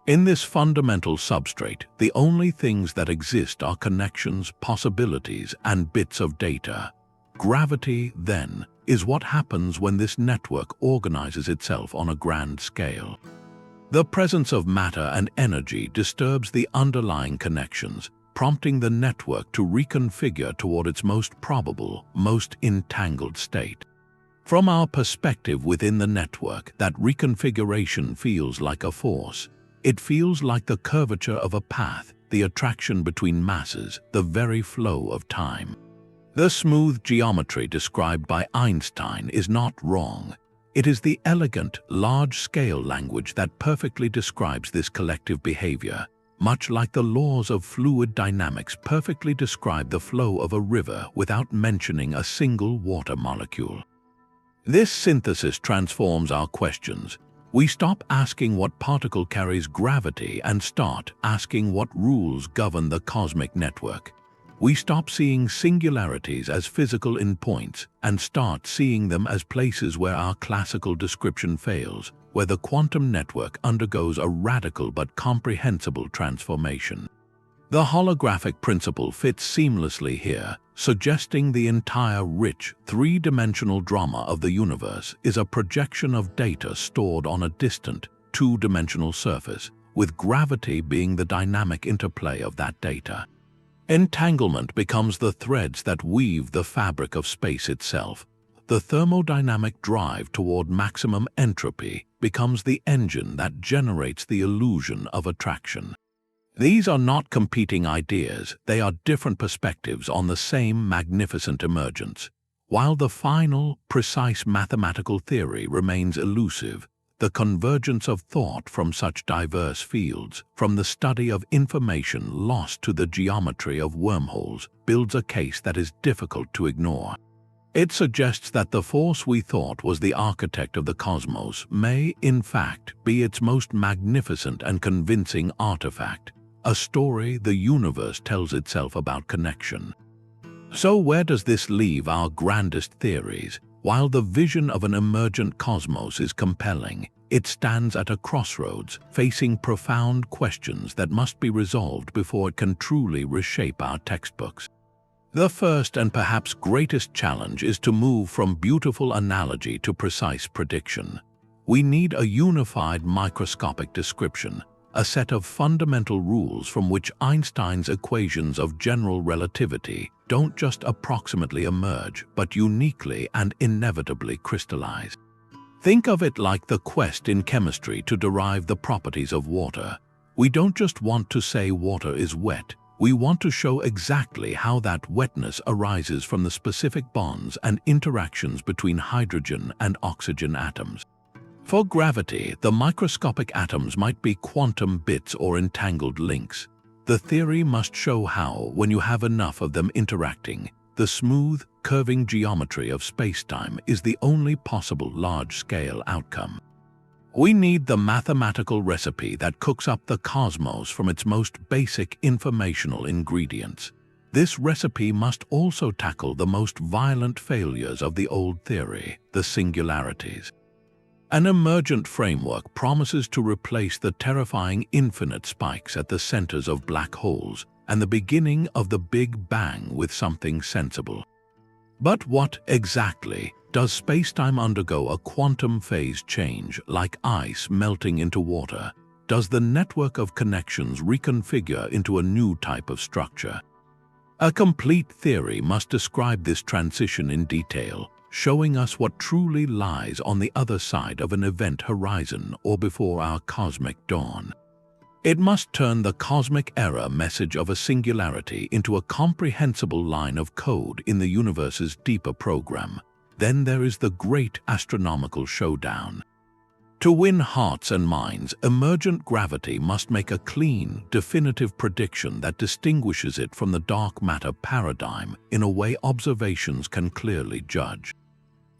Speaker 1: In this fundamental substrate, the only things that exist are connections, possibilities, and bits of data. Gravity, then, is what happens when this network organizes itself on a grand scale. The presence of matter and energy disturbs the underlying connections, prompting the network to reconfigure toward its most probable, most entangled state. From our perspective within the network, that reconfiguration feels like a force. It feels like the curvature of a path, the attraction between masses, the very flow of time. The smooth geometry described by Einstein is not wrong. It is the elegant, large-scale language that perfectly describes this collective behavior, much like the laws of fluid dynamics perfectly describe the flow of a river without mentioning a single water molecule. This synthesis transforms our questions. We stop asking what particle carries gravity and start asking what rules govern the cosmic network. We stop seeing singularities as physical endpoints and start seeing them as places where our classical description fails, where the quantum network undergoes a radical but comprehensible transformation. The holographic principle fits seamlessly here, suggesting the entire rich, three-dimensional drama of the universe is a projection of data stored on a distant, two-dimensional surface, with gravity being the dynamic interplay of that data. Entanglement becomes the threads that weave the fabric of space itself. The thermodynamic drive toward maximum entropy becomes the engine that generates the illusion of attraction. These are not competing ideas, they are different perspectives on the same magnificent emergence. While the final, precise mathematical theory remains elusive, the convergence of thought from such diverse fields, from the study of information lost to the geometry of wormholes, builds a case that is difficult to ignore. It suggests that the force we thought was the architect of the cosmos may, in fact, be its most magnificent and convincing artifact, a story the universe tells itself about connection. So where does this leave our grandest theories? While the vision of an emergent cosmos is compelling, it stands at a crossroads, facing profound questions that must be resolved before it can truly reshape our textbooks. The first and perhaps greatest challenge is to move from beautiful analogy to precise prediction. We need a unified microscopic description, a set of fundamental rules from which Einstein's equations of general relativity don't just approximately emerge, but uniquely and inevitably crystallize. Think of it like the quest in chemistry to derive the properties of water. We don't just want to say water is wet, we want to show exactly how that wetness arises from the specific bonds and interactions between hydrogen and oxygen atoms. For gravity, the microscopic atoms might be quantum bits or entangled links. The theory must show how, when you have enough of them interacting, the smooth, curving geometry of spacetime is the only possible large-scale outcome. We need the mathematical recipe that cooks up the cosmos from its most basic informational ingredients. This recipe must also tackle the most violent failures of the old theory, the singularities. An emergent framework promises to replace the terrifying infinite spikes at the centers of black holes and the beginning of the Big Bang with something sensible. But what exactly does spacetime undergo a quantum phase change like ice melting into water? Does the network of connections reconfigure into a new type of structure? A complete theory must describe this transition in detail, showing us what truly lies on the other side of an event horizon or before our cosmic dawn. It must turn the cosmic error message of a singularity into a comprehensible line of code in the universe's deeper program. Then there is the great astronomical showdown. To win hearts and minds, emergent gravity must make a clean, definitive prediction that distinguishes it from the dark matter paradigm in a way observations can clearly judge.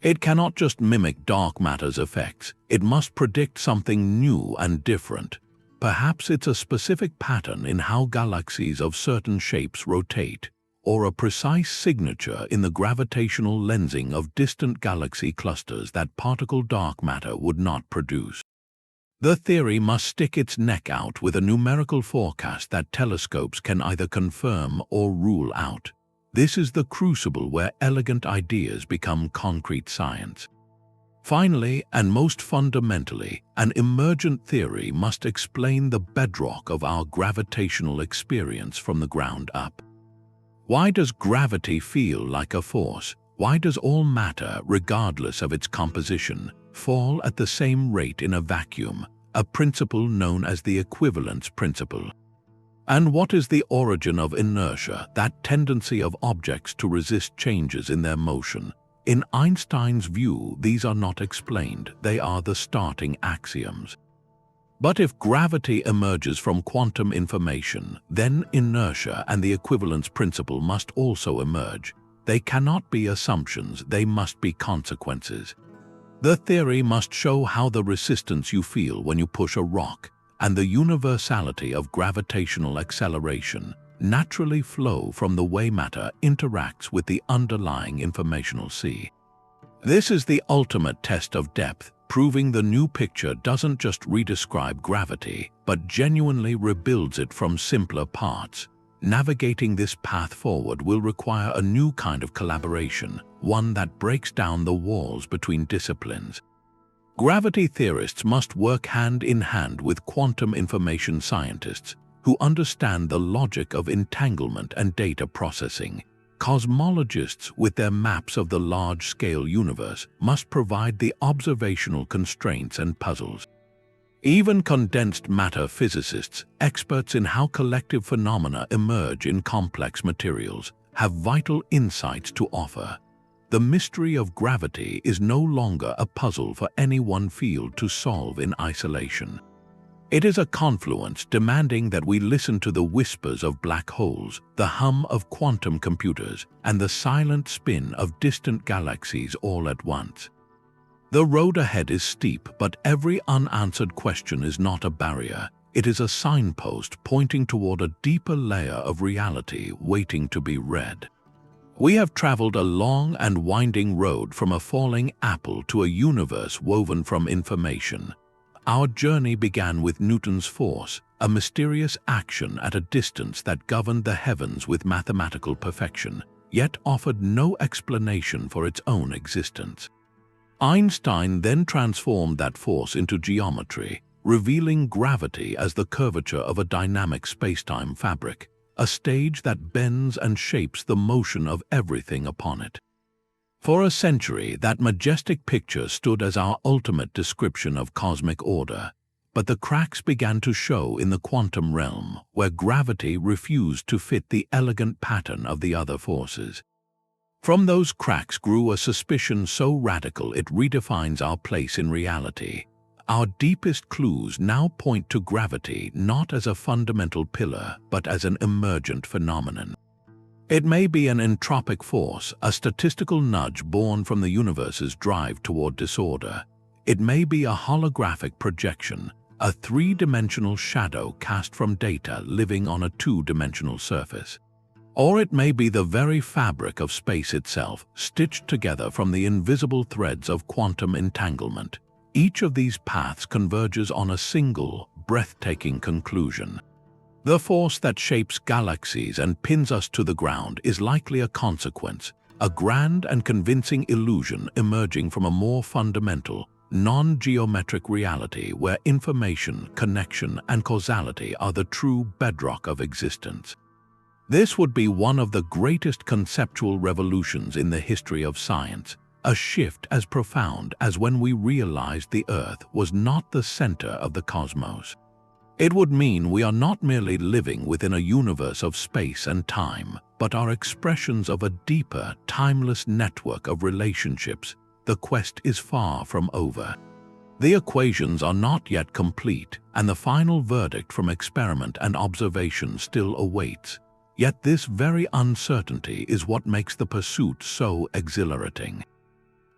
Speaker 1: It cannot just mimic dark matter's effects, it must predict something new and different. Perhaps it's a specific pattern in how galaxies of certain shapes rotate, or a precise signature in the gravitational lensing of distant galaxy clusters that particle dark matter would not produce. The theory must stick its neck out with a numerical forecast that telescopes can either confirm or rule out. This is the crucible where elegant ideas become concrete science. Finally, and most fundamentally, an emergent theory must explain the bedrock of our gravitational experience from the ground up. Why does gravity feel like a force? Why does all matter, regardless of its composition, fall at the same rate in a vacuum, a principle known as the equivalence principle? And what is the origin of inertia, that tendency of objects to resist changes in their motion? In Einstein's view, these are not explained, they are the starting axioms. But if gravity emerges from quantum information, then inertia and the equivalence principle must also emerge. They cannot be assumptions, they must be consequences. The theory must show how the resistance you feel when you push a rock and the universality of gravitational acceleration naturally flow from the way matter interacts with the underlying informational sea. This is the ultimate test of depth, proving the new picture doesn't just redescribe gravity, but genuinely rebuilds it from simpler parts. Navigating this path forward will require a new kind of collaboration, one that breaks down the walls between disciplines. Gravity theorists must work hand in hand with quantum information scientists, who understand the logic of entanglement and data processing. Cosmologists, with their maps of the large-scale universe, must provide the observational constraints and puzzles. Even condensed matter physicists, experts in how collective phenomena emerge in complex materials, have vital insights to offer. The mystery of gravity is no longer a puzzle for any one field to solve in isolation. It is a confluence demanding that we listen to the whispers of black holes, the hum of quantum computers, and the silent spin of distant galaxies all at once. The road ahead is steep, but every unanswered question is not a barrier. It is a signpost pointing toward a deeper layer of reality waiting to be read. We have traveled a long and winding road from a falling apple to a universe woven from information. Our journey began with Newton's force, a mysterious action at a distance that governed the heavens with mathematical perfection, yet offered no explanation for its own existence. Einstein then transformed that force into geometry, revealing gravity as the curvature of a dynamic spacetime fabric, a stage that bends and shapes the motion of everything upon it. For a century, that majestic picture stood as our ultimate description of cosmic order, but the cracks began to show in the quantum realm, where gravity refused to fit the elegant pattern of the other forces. From those cracks grew a suspicion so radical it redefines our place in reality. Our deepest clues now point to gravity not as a fundamental pillar, but as an emergent phenomenon. It may be an entropic force, a statistical nudge born from the universe's drive toward disorder. It may be a holographic projection, a three-dimensional shadow cast from data living on a two-dimensional surface. Or it may be the very fabric of space itself, stitched together from the invisible threads of quantum entanglement. Each of these paths converges on a single, breathtaking conclusion. The force that shapes galaxies and pins us to the ground is likely a consequence, a grand and convincing illusion emerging from a more fundamental, non-geometric reality where information, connection, and causality are the true bedrock of existence. This would be one of the greatest conceptual revolutions in the history of science, a shift as profound as when we realized the Earth was not the center of the cosmos. It would mean we are not merely living within a universe of space and time, but are expressions of a deeper, timeless network of relationships. The quest is far from over. The equations are not yet complete, and the final verdict from experiment and observation still awaits. Yet this very uncertainty is what makes the pursuit so exhilarating.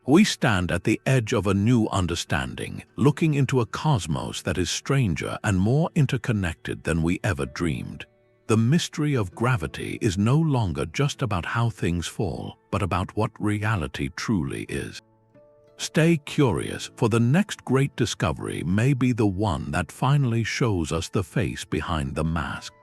Speaker 1: We stand at the edge of a new understanding, looking into a cosmos that is stranger and more interconnected than we ever dreamed. The mystery of gravity is no longer just about how things fall, but about what reality truly is. Stay curious, for the next great discovery may be the one that finally shows us the face behind the mask.